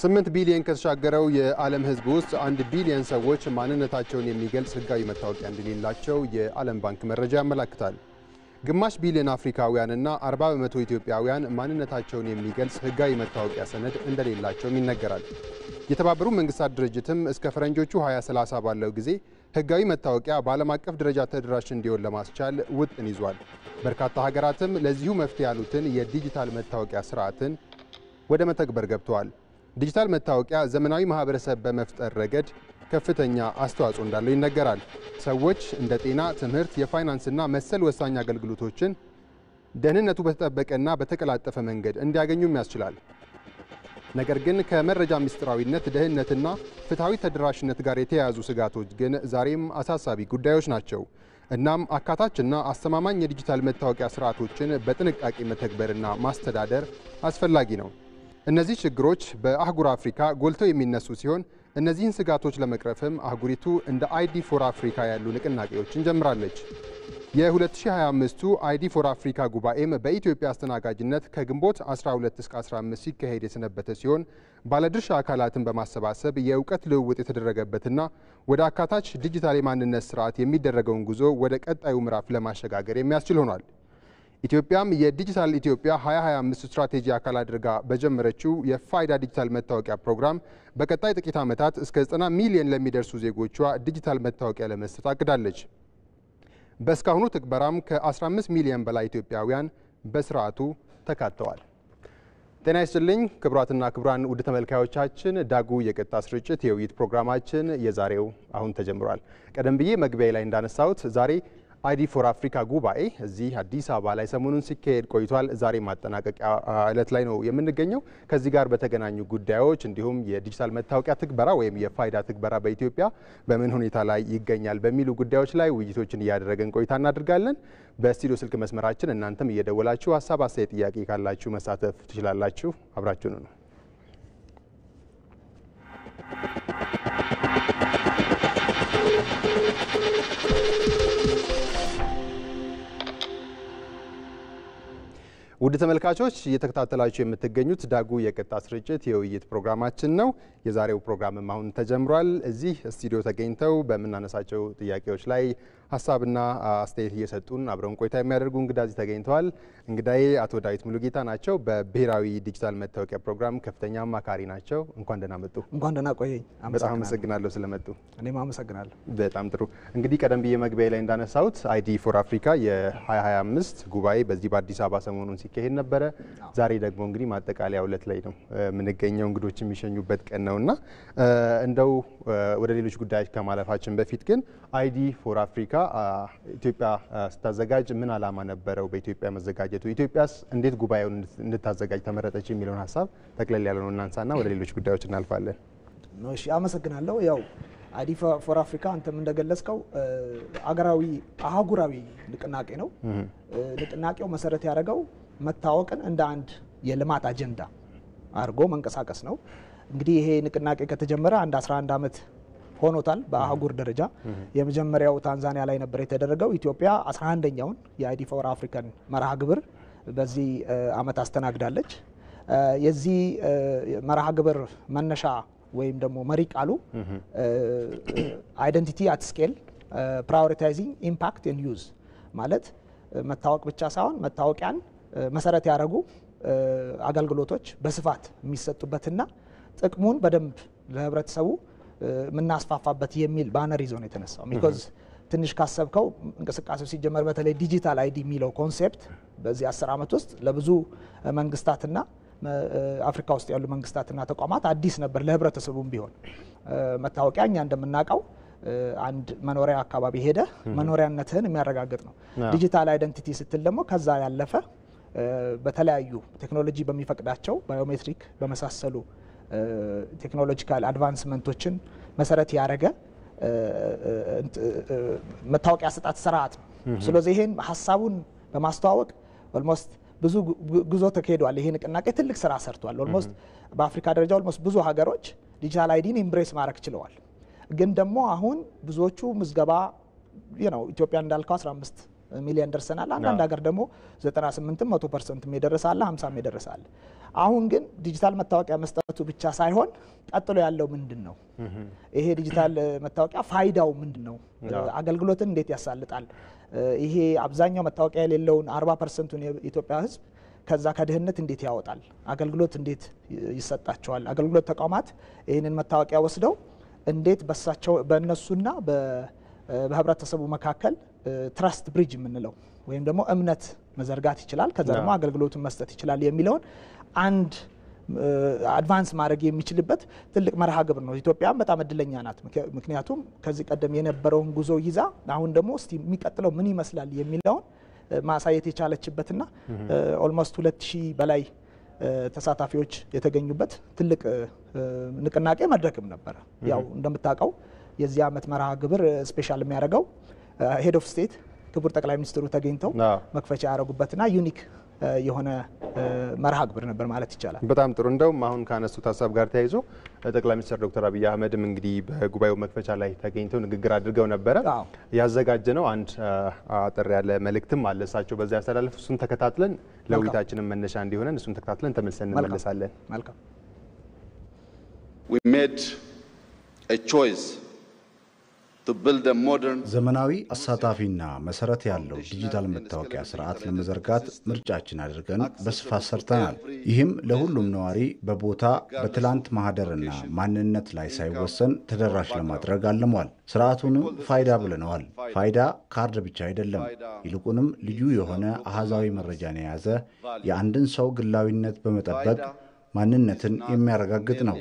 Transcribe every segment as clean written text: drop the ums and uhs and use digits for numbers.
8 ቢሊዮን ከተሻገረው የዓለም ሕዝብ ውስጥ 1 ቢሊዮን ሰዎች ማንነታቸውን የሚገልጽ ህጋዊ መታወቂያ እንደሌላቸው የዓለም ባንክ መረጃ ያመለክታል። ግማሽ ቢሊዮን አፍሪካውያንና 40% ኢትዮጵያውያን ማንነታቸውን የሚገልጽ ህጋዊ መታወቂያ ሰነድ እንደሌላቸውም ይነገራል። የተባበሩት መንግስታት ድርጅትም እስከ ፈረንጆቹ 2030 ባለው ጊዜ ህጋዊ መታወቂያ በዓለም አቀፍ ደረጃ ተደራሽ እንዲሆን ለማስቻል ውጥን ይዟል። በርካታ ሀገራትም ለዚሁ መፍትሄ ያሉትን የዲጂታል መታወቂያ ስርዓትን ወደ መተግበር ገብተዋል። ዲጂታል መታወቂያ ዘመናዊ ማህበረሰብ በመፍጠር ረገድ ከፍተኛ አስተዋጽኦ እንዳለው ይነገራል። ሰዎች እንደ ጤና፣ ትምህርት፣ የፋይናንስና መሰል ወሳኝ አገልግሎቶችን ደህንነቱ በተጠበቀና በተቀላጠፈ መንገድ እንዲያገኙም ያስችላል። ነገር ግን ከመረጃ ምስጢራዊነት፣ ደህንነትና ፍትሃዊ ተደራሽነት ጋር የተያያዙ ስጋቶች ግን ዛሬም አሳሳቢ ጉዳዮች ናቸው። እናም አካታችና አስተማማኝ የዲጂታል መታወቂያ ስርዓቶችን በጥንቃቄ መተግበርና ማስተዳደር አስፈላጊ ነው። እነዚህ ችግሮች በአህጉር አፍሪካ ጎልተው የሚነሱ ሲሆን እነዚህን ስጋቶች ለመቅረፍም አህጉሪቱ እንደ አይዲ ፎር አፍሪካ ያሉ ንቅናቄዎችን ጀምራለች። የ2025ቱ አይዲ ፎር አፍሪካ ጉባኤም በኢትዮጵያ አስተናጋጅነት ከግንቦት 12 እስከ 15 ሲካሄድ የሰነበተ ሲሆን ባለድርሻ አካላትን በማሰባሰብ የእውቀት ልውውጥ የተደረገበትና ወደ አካታች ዲጂታል የማንነት ስርዓት የሚደረገውን ጉዞ ወደ ቀጣዩ ምዕራፍ ለማሸጋገር የሚያስችል ሆኗል። ኢትዮጵያም የዲጂታል ኢትዮጵያ 2025 ስትራቴጂ አካል አድርጋ በጀመረችው የፋይዳ ዲጂታል መታወቂያ ፕሮግራም በቀጣይ ጥቂት ዓመታት እስከ 90 ሚሊዮን ለሚደርሱ ዜጎቿ ዲጂታል መታወቂያ ለመስጠት አቅዳለች። በእስካሁኑ ትግበራም ከ15 ሚሊዮን በላይ ኢትዮጵያውያን በስርዓቱ ተካተዋል። ጤና ይስጥልኝ ክቡራትና ክቡራን ውድ ተመልካዮቻችን፣ ዳጉ የቀጥታ ስርጭት የውይይት ፕሮግራማችን የዛሬው አሁን ተጀምሯል። ቀደም ብዬ መግቢያ ላይ እንዳነሳሁት ዛሬ አይዲ ፎር አፍሪካ ጉባኤ እዚህ አዲስ አበባ ላይ ሰሞኑን ሲካሄድ ቆይቷል። ዛሬ ማጠናቀቂያ ዕለት ላይ ነው የምንገኘው። ከዚህ ጋር በተገናኙ ጉዳዮች እንዲሁም የዲጂታል መታወቂያ ትግበራ ወይም የፋይዳ ትግበራ በኢትዮጵያ በምን ሁኔታ ላይ ይገኛል በሚሉ ጉዳዮች ላይ ውይይቶችን እያደረገን ቆይታ እናደርጋለን። በስቱዲዮ ስልክ መስመራችን እናንተም እየደወላችሁ ሀሳብ፣ አስተያየት፣ ጥያቄ ካላችሁ መሳተፍ ትችላላችሁ። አብራችሁን ነው። ውድ ተመልካቾች እየተከታተላችሁ የምትገኙት ዳጉ የቀጥታ ስርጭት የውይይት ፕሮግራማችን ነው። የዛሬው ፕሮግራምም አሁን ተጀምሯል። እዚህ ስቱዲዮ ተገኝተው በምናነሳቸው ጥያቄዎች ላይ ሀሳብና አስተያየት እየሰጡን አብረውን ቆይታ የሚያደርጉ እንግዳ እዚህ ተገኝተዋል። እንግዳዬ አቶ ዳዊት ሙሉጌታ ናቸው። በብሔራዊ ዲጂታል መታወቂያ ፕሮግራም ከፍተኛ አማካሪ ናቸው። እንኳን ደህና መጡ። እንኳን ደህና ቆየኝ። በጣም አመሰግናለሁ ስለመጡ። እኔም አመሰግናለሁ። በጣም ጥሩ። እንግዲህ ቀደም ብዬ መግቢያ ላይ እንዳነሳሁት አይዲ ፎር አፍሪካ የ2025 ጉባኤ በዚህ በአዲስ አበባ ሰሞኑን ሲካሄድ ነበረ። ዛሬ ደግሞ እንግዲህ ማጠቃለያ ዕለት ላይ ነው የምንገኘው። እንግዶች የሚሸኙበት ቀን ነውና እንደው ወደ ሌሎች ጉዳዮች ከማለፋችን በፊት ግን አይዲ ፎር አፍሪካ ኢትዮጵያ ስታዘጋጅ ምን ዓላማ ነበረው? በኢትዮጵያ መዘጋጀቱ ኢትዮጵያስ እንዴት ጉባኤውን እንድታዘጋጅ ተመረጠች የሚለውን ሀሳብ ጠቅለል ያለውን እናንሳና ወደ ሌሎች ጉዳዮች እናልፋለን። እሺ፣ አመሰግናለሁ። ያው አይዲ ፎር አፍሪካ አንተም እንደገለጽከው አህጉራዊ ንቅናቄ ነው። ንቅናቄው መሰረት ያደረገው መታወቅን እንደ አንድ የልማት አጀንዳ አድርጎ መንቀሳቀስ ነው። እንግዲህ ይሄ ንቅናቄ ከተጀመረ አንድ 11 ዓመት ሆኖታል። በአህጉር ደረጃ የመጀመሪያው ታንዛኒያ ላይ ነበር የተደረገው። ኢትዮጵያ 11ኛውን የአይዲ ፎር አፍሪካን መርሃ ግብር በዚህ ዓመት አስተናግዳለች። የዚህ መርሃ ግብር መነሻ ወይም ደግሞ መሪ ቃሉ አይደንቲቲ አት ስኬል ፕራዮሪታይዚንግ ኢምፓክት ኤንድ ዩዝ ማለት መታወቅ ብቻ ሳይሆን መታወቂያን መሰረት ያደረጉ አገልግሎቶች በስፋት የሚሰጡበትና ጥቅሙን በደንብ ለህብረተሰቡ የምናስፋፋበት የሚል ባነር ይዞ ነው የተነሳው። ቢኮዝ ትንሽ ካሰብከው እንቅስቃሴው ሲጀመር በተለይ ዲጂታል አይዲ የሚለው ኮንሴፕት በዚህ 10 ዓመት ውስጥ ለብዙ መንግስታትና አፍሪካ ውስጥ ያሉ መንግስታትና ተቋማት አዲስ ነበር። ለህብረተሰቡም ቢሆን መታወቂያ እኛ እንደምናውቀው አንድ መኖሪያ አካባቢ ሄደ መኖሪያነትህን የሚያረጋግጥ ነው። ዲጂታል አይደንቲቲ ስትል ደግሞ ከዛ ያለፈ በተለያዩ ቴክኖሎጂ በሚፈቅዳቸው ባዮሜትሪክ በመሳሰሉ ቴክኖሎጂካል አድቫንስመንቶችን መሰረት ያደረገ መታወቂያ አሰጣጥ ስርዓት ነው። ስለዚህ ይሄን ሀሳቡን በማስተዋወቅ ኦልሞስት ብዙ ጉዞ ተካሂዷል። ይሄ ንቅናቄ ትልቅ ስራ ሰርቷል። ኦልሞስት በአፍሪካ ደረጃ ኦልሞስት ብዙ ሀገሮች ዲጂታል አይዲን ኢምብሬስ ማድረግ ችለዋል። ግን ደግሞ አሁን ብዙዎቹ ምዝገባ ኢትዮጵያ እንዳልከው 15 ሚሊዮን ደርሰናል። አንዳንድ ሀገር ደግሞ 98 100% የደረሳለ 50 የደረሳለ። አሁን ግን ዲጂታል መታወቂያ መስጠቱ ብቻ ሳይሆን ቀጥሎ ያለው ምንድነው? ይሄ ዲጂታል መታወቂያ ፋይዳው ምንድነው? አገልግሎትን እንዴት ያሳልጣል? ይሄ አብዛኛው መታወቂያ የሌለውን 40%ን የኢትዮጵያ ሕዝብ ከዛ ከድህነት እንዴት ያወጣል? አገልግሎት እንዴት ይሰጣቸዋል? አገልግሎት ተቋማት ይህንን መታወቂያ ወስደው እንዴት በእነሱና በህብረተሰቡ መካከል ትራስት ብሪጅ የምንለው ወይም ደግሞ እምነት መዘርጋት ይችላል፣ ከዛ ደግሞ አገልግሎቱን መስጠት ይችላል የሚለውን አንድ አድቫንስ ማድረግ የሚችልበት ትልቅ መርሃ ግብር ነው። ኢትዮጵያም በጣም እድለኛ ናት። ምክንያቱም ከዚህ ቀደም የነበረውን ጉዞ ይዛ አሁን ደግሞ እስቲ የሚቀጥለው ምን ይመስላል የሚለውን ማሳየት የቻለችበትና ኦልሞስት 2000 በላይ ተሳታፊዎች የተገኙበት ትልቅ ንቅናቄ መድረክም ነበር። ያው እንደምታውቀው የዚህ ዓመት መርሃ ግብር ስፔሻል የሚያደርገው ሄድ ኦፍ ስቴት ክቡር ጠቅላይ ሚኒስትሩ ተገኝተው መክፈቻ ያደረጉበትና ዩኒክ የሆነ መርሃ ግብር ነበር ማለት ይቻላል። በጣም ጥሩ። እንደውም አሁን ካነሱት ሀሳብ ጋር ተያይዞ ጠቅላይ ሚኒስትር ዶክተር አብይ አህመድም እንግዲህ በጉባኤው መክፈቻ ላይ ተገኝተው ንግግር አድርገው ነበረ። ያዘጋጀነው አንድ አጠር ያለ መልእክትም አለ እሳቸው በዛ ያስተላለፉ። እሱን ተከታትለን ለውይይታችንም መነሻ እንዲሆነን እሱን ተከታትለን ተመልሰን እንመለሳለን። መልካም። We made a choice ዘመናዊ አሳታፊና መሰረት ያለው ዲጂታል መታወቂያ ስርዓት ለመዘርጋት ምርጫችን አድርገን በስፋት ሰርተናል። ይህም ለሁሉም ነዋሪ በቦታ በትላንት ማህደርና ማንነት ላይ ሳይወሰን ተደራሽ ለማድረግ አልሟል። ስርዓቱንም ፋይዳ ብለነዋል። ፋይዳ ካርድ ብቻ አይደለም፣ ይልቁንም ልዩ የሆነ አሃዛዊ መረጃን የያዘ የአንድን ሰው ግላዊነት በመጠበቅ ማንነትን የሚያረጋግጥ ነው።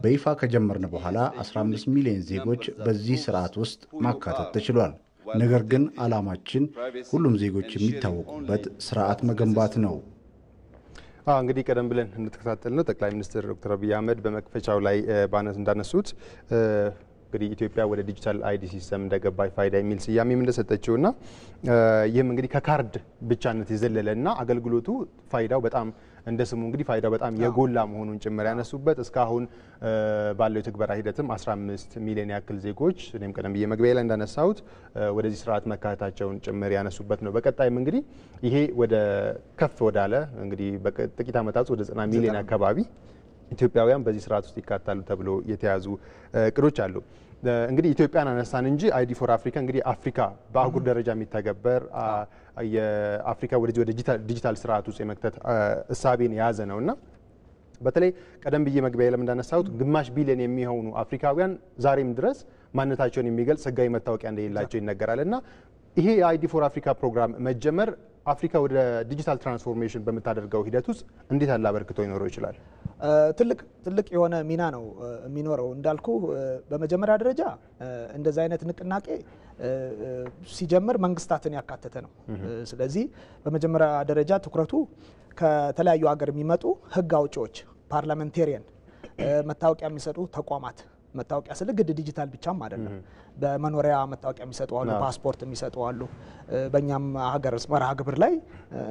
በይፋ ከጀመርን በኋላ 15 ሚሊዮን ዜጎች በዚህ ስርዓት ውስጥ ማካተት ተችሏል። ነገር ግን ዓላማችን ሁሉም ዜጎች የሚታወቁበት ስርዓት መገንባት ነው። እንግዲህ ቀደም ብለን እንተከታተልነው ጠቅላይ ሚኒስትር ዶክተር አብይ አህመድ በመክፈቻው ላይ እንዳነሱት እንግዲህ ኢትዮጵያ ወደ ዲጂታል አይዲ ሲስተም እንደገባች ፋይዳ የሚል ስያሜም እንደሰጠችውና ይህም እንግዲህ ከካርድ ብቻነት የዘለለና አገልግሎቱ ፋይዳው በጣም እንደ ስሙ እንግዲህ ፋይዳው በጣም የጎላ መሆኑን ጭምር ያነሱበት እስካሁን ባለው የትግበራ ሂደትም 15 ሚሊዮን ያክል ዜጎች እኔም ቀደም ብዬ መግቢያ ላይ እንዳነሳሁት ወደዚህ ስርዓት መካተታቸውን ጭምር ያነሱበት ነው። በቀጣይም እንግዲህ ይሄ ወደ ከፍ ወዳለ እንግዲህ በጥቂት ዓመታት ወደ 90 ሚሊዮን አካባቢ ኢትዮጵያውያን በዚህ ስርዓት ውስጥ ይካተታሉ ተብሎ የተያዙ እቅዶች አሉ። እንግዲህ ኢትዮጵያን አነሳን እንጂ አይዲ ፎር አፍሪካ እንግዲህ አፍሪካ በአህጉር ደረጃ የሚተገበር የአፍሪካ ወደ ዲጂታል ስርዓት ውስጥ የመክተት እሳቤን የያዘ ነውና በተለይ ቀደም ብዬ መግቢያ ላይ እንዳነሳሁት ግማሽ ቢሊዮን የሚሆኑ አፍሪካውያን ዛሬም ድረስ ማንነታቸውን የሚገልጽ ህጋዊ መታወቂያ እንደሌላቸው ይነገራልና ይሄ የአይዲ ፎር አፍሪካ ፕሮግራም መጀመር አፍሪካ ወደ ዲጂታል ትራንስፎርሜሽን በመታደርገው ሂደት ውስጥ እንዴት ያለ አበርክቶ ይኖረው ይችላል? ትልቅ የሆነ ሚና ነው የሚኖረው። እንዳልኩ በመጀመሪያ ደረጃ እንደዚህ አይነት ንቅናቄ ሲጀምር መንግስታትን ያካተተ ነው። ስለዚህ በመጀመሪያ ደረጃ ትኩረቱ ከተለያዩ ሀገር የሚመጡ ህግ አውጪዎች፣ ፓርላሜንቴሪያን፣ መታወቂያ የሚሰጡ ተቋማት መታወቂያ ስለ ግድ ዲጂታል ብቻም አይደለም። በመኖሪያ መታወቂያ የሚሰጡ አሉ፣ ፓስፖርት የሚሰጡ አሉ። በእኛም ሀገር መርሃ ግብር ላይ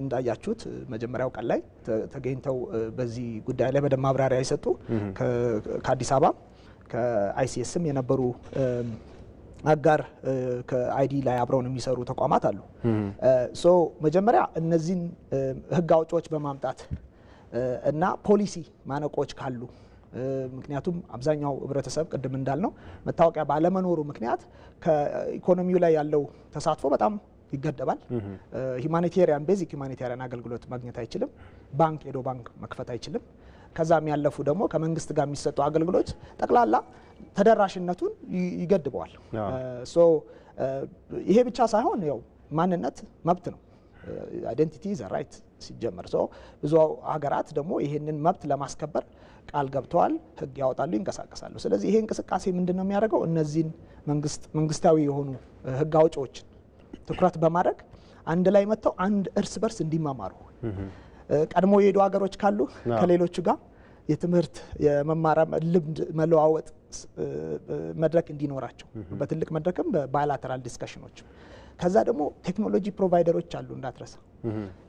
እንዳያችሁት መጀመሪያው ቀን ላይ ተገኝተው በዚህ ጉዳይ ላይ በደንብ ማብራሪያ የሰጡ ከአዲስ አበባ ከአይሲኤስም የነበሩ አጋር ከአይዲ ላይ አብረውን የሚሰሩ ተቋማት አሉ። ሶ መጀመሪያ እነዚህን ህግ አውጪዎች በማምጣት እና ፖሊሲ ማነቆች ካሉ ምክንያቱም አብዛኛው ህብረተሰብ ቅድም እንዳልነው መታወቂያ ባለመኖሩ ምክንያት ከኢኮኖሚው ላይ ያለው ተሳትፎ በጣም ይገደባል። ሁማኒቴሪያን ቤዚክ ሁማኒቴሪያን አገልግሎት ማግኘት አይችልም። ባንክ ሄዶ ባንክ መክፈት አይችልም። ከዛም ያለፉ ደግሞ ከመንግስት ጋር የሚሰጡ አገልግሎት ጠቅላላ ተደራሽነቱን ይገድበዋል። ሶ ይሄ ብቻ ሳይሆን ያው ማንነት መብት ነው። አይደንቲቲ ኢዝ አ ራይት ሲጀመር ብዙ ሀገራት ደግሞ ይሄንን መብት ለማስከበር ቃል ገብተዋል፣ ህግ ያወጣሉ፣ ይንቀሳቀሳሉ። ስለዚህ ይሄ እንቅስቃሴ ምንድነው የሚያደርገው? እነዚህን መንግስታዊ የሆኑ ህግ አውጪዎችን ትኩረት በማድረግ አንድ ላይ መጥተው አንድ እርስ በርስ እንዲማማሩ ቀድሞ የሄዱ ሀገሮች ካሉ ከሌሎቹ ጋር የትምህርት የመማር ልምድ መለዋወጥ መድረክ እንዲኖራቸው በትልቅ መድረክም በባይላተራል ዲስከሽኖች ከዛ ደግሞ ቴክኖሎጂ ፕሮቫይደሮች አሉ እንዳትረሳ።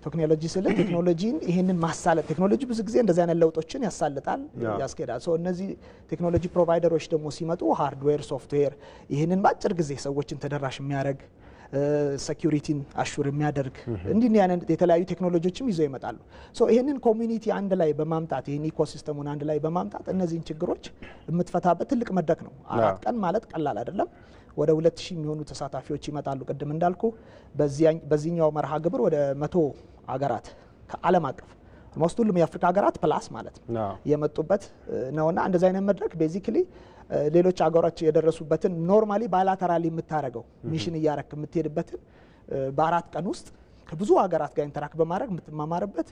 ቴክኖሎጂ ስለ ቴክኖሎጂን ይሄንን ማሳለጥ ቴክኖሎጂ ብዙ ጊዜ እንደዚህ አይነት ለውጦችን ያሳልጣል ያስኬዳል። እነዚህ ቴክኖሎጂ ፕሮቫይደሮች ደግሞ ሲመጡ ሃርድዌር ሶፍትዌር ይሄንን ባጭር ጊዜ ሰዎችን ተደራሽ የሚያደርግ ሴኩሪቲን አሹር የሚያደርግ እንዲህ አይነት የተለያዩ ቴክኖሎጂዎችም ይዘው ይመጣሉ። ሶ ይሄንን ኮሚኒቲ አንድ ላይ በማምጣት ይሄን ኢኮሲስተሙን አንድ ላይ በማምጣት እነዚህን ችግሮች የምትፈታበት ትልቅ መድረክ ነው። 4 ቀን ማለት ቀላል አይደለም። ወደ 2000 የሚሆኑ ተሳታፊዎች ይመጣሉ። ቅድም እንዳልኩ በዚህኛው መርሃ ግብር ወደ 100 ሀገራት ከዓለም አቀፍ ሞስት ሁሉም የአፍሪካ ሀገራት ፕላስ ማለት ነው የመጡበት ነውና እንደዚህ አይነት መድረክ ቤዚክሊ ሌሎች ሀገሮች የደረሱበትን ኖርማሊ ባይላተራሊ የምታረገው ሚሽን እያረክ የምትሄድበትን በ4 ቀን ውስጥ ከብዙ ሀገራት ጋር ኢንተራክት በማድረግ የምትማማርበት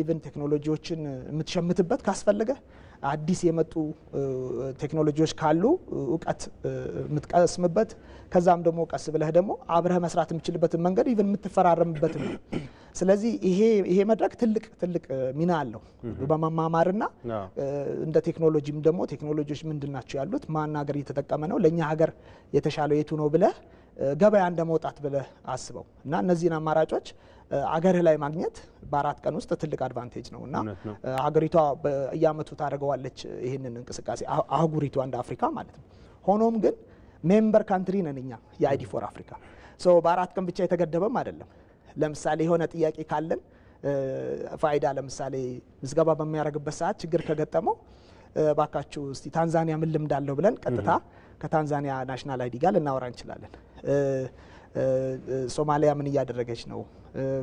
ኢቭን ቴክኖሎጂዎችን የምትሸምትበት ካስፈለገ አዲስ የመጡ ቴክኖሎጂዎች ካሉ እውቀት የምትቀስምበት ከዛም ደግሞ ቀስ ብለህ ደግሞ አብረህ መስራት የምትችልበትን መንገድ ኢቭን የምትፈራረምበት ነው። ስለዚህ ይሄ መድረክ ትልቅ ሚና አለው በመማማርና እንደ ቴክኖሎጂም ደግሞ ቴክኖሎጂዎች ምንድናቸው ያሉት ማን ሀገር እየተጠቀመ ነው ለኛ ሀገር የተሻለው የቱ ነው ብለህ ገበያ እንደመውጣት ብለህ አስበው እና እነዚህን አማራጮች አገር ላይ ማግኘት በ4 ቀን ውስጥ ትልቅ አድቫንቴጅ ነውና ሀገሪቷ በየአመቱ ታደርገዋለች ይሄንን እንቅስቃሴ አህጉሪቷ እንደ አፍሪካ ማለት ነው። ሆኖም ግን ሜምበር ካንትሪ ነን እኛ የአይዲ4 አፍሪካ ሶ በ4 ቀን ብቻ የተገደበም አይደለም። ለምሳሌ የሆነ ጥያቄ ካለን ፋይዳ ለምሳሌ ምዝገባ በሚያደርግበት ሰዓት ችግር ከገጠመው ባካችሁ እስቲ ታንዛኒያ ምን ልምድ አለው ብለን ቀጥታ ከታንዛኒያ ናሽናል አይዲ ጋር ልናወራ እንችላለን። ሶማሊያ ምን እያደረገች ነው፣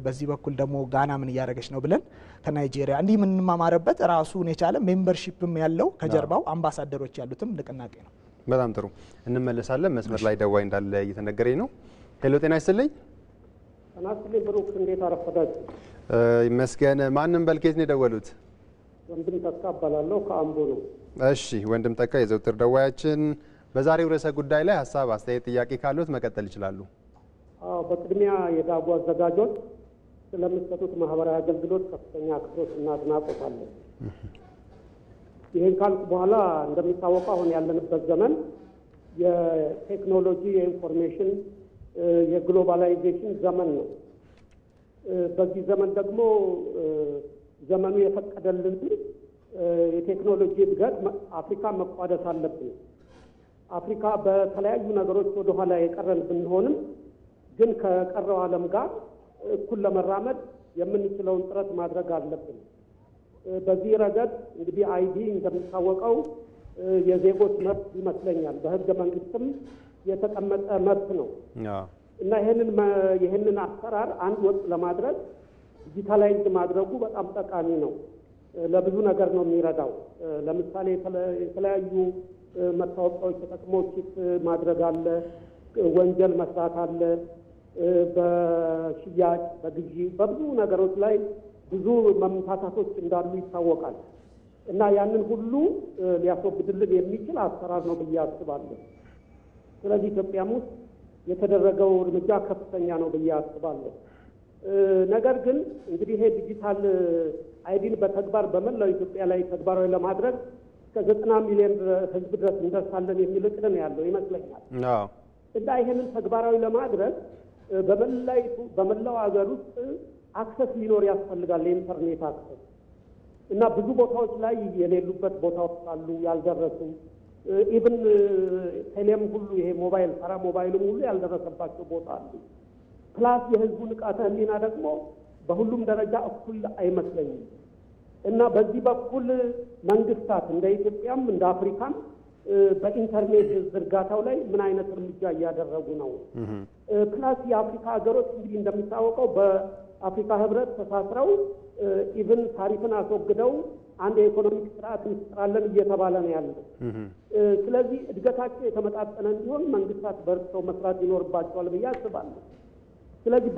በዚህ በኩል ደግሞ ጋና ምን እያደረገች ነው ብለን ከናይጄሪያ እንዲህ የምንማማርበት ራሱን የቻለ ሜምበርሺፕም ያለው ከጀርባው አምባሳደሮች ያሉትም ንቅናቄ ነው። በጣም ጥሩ እንመለሳለን። መስመር ላይ ደዋይ እንዳለ እየተነገረኝ ነው። ሄሎ ጤና ይስጥልኝ። አናስሊ ብሩክ እንዴት አረፈዳችሁ? ይመስገን። ማንም በልኬት ነው የደወሉት? ወንድም ተካ እባላለሁ ከአምቦ ነው። እሺ ወንድም ተካ የዘውትር ደዋያችን፣ በዛሬው ርዕሰ ጉዳይ ላይ ሀሳብ፣ አስተያየት፣ ጥያቄ ካሉት መቀጠል ይችላሉ። በቅድሚያ የዳጉ አዘጋጆች ስለምትሰጡት ማህበራዊ አገልግሎት ከፍተኛ አክብሮትና አድናቆት አለን። ይህን ካልኩ በኋላ እንደሚታወቀው አሁን ያለንበት ዘመን የቴክኖሎጂ የኢንፎርሜሽን የግሎባላይዜሽን ዘመን ነው። በዚህ ዘመን ደግሞ ዘመኑ የፈቀደልን የቴክኖሎጂ እድገት አፍሪካ መቋደስ አለብን። አፍሪካ በተለያዩ ነገሮች ወደ ኋላ የቀረን ብንሆንም ግን ከቀረው ዓለም ጋር እኩል ለመራመድ የምንችለውን ጥረት ማድረግ አለብን። በዚህ ረገድ እንግዲህ አይዲ እንደሚታወቀው የዜጎች መብት ይመስለኛል፣ በህገ መንግስትም የተቀመጠ መብት ነው እና ይህንን አሰራር አንድ ወጥ ለማድረግ ዲጂታላይዝ ማድረጉ በጣም ጠቃሚ ነው። ለብዙ ነገር ነው የሚረዳው። ለምሳሌ የተለያዩ መታወቂያዎች ተጠቅሞ ቺፕ ማድረግ አለ፣ ወንጀል መስራት አለ፣ በሽያጭ በግዢ በብዙ ነገሮች ላይ ብዙ መምታታቶች እንዳሉ ይታወቃል እና ያንን ሁሉ ሊያስወግድልን የሚችል አሰራር ነው ብዬ አስባለሁ። ስለዚህ ኢትዮጵያም ውስጥ የተደረገው እርምጃ ከፍተኛ ነው ብዬ አስባለሁ። ነገር ግን እንግዲህ ይሄ ዲጂታል አይዲን በተግባር በመላው ኢትዮጵያ ላይ ተግባራዊ ለማድረግ እስከ 90 ሚሊዮን ህዝብ ድረስ እንደርሳለን የሚል እቅድ ነው ያለው ይመስለኛል። እና ይሄንን ተግባራዊ ለማድረግ በመላው ሀገር ውስጥ አክሰስ ሊኖር ያስፈልጋል፣ የኢንተርኔት አክሰስ እና ብዙ ቦታዎች ላይ የሌሉበት ቦታዎች አሉ ያልደረሱ ኢቭን ቴሌም ሁሉ ይሄ ሞባይል ሰራ ሞባይልም ሁሉ ያልደረሰባቸው ቦታ አሉ። ፕላስ የህዝቡ ንቃተ ህሊና ደግሞ በሁሉም ደረጃ እኩል አይመስለኝም እና በዚህ በኩል መንግስታት እንደ ኢትዮጵያም እንደ አፍሪካም በኢንተርኔት ዝርጋታው ላይ ምን አይነት እርምጃ እያደረጉ ነው? ፕላስ የአፍሪካ ሀገሮች እንግዲህ እንደሚታወቀው በአፍሪካ ህብረት ተሳስረው ኢቭን ታሪፍን አስወግደው አንድ የኢኮኖሚክ ስርዓት እንስራለን እየተባለ ነው ያለው። ስለዚህ እድገታቸው የተመጣጠነ እንዲሆን መንግስታት በርትተው መስራት ይኖርባቸዋል ብዬ አስባለሁ። ስለዚህ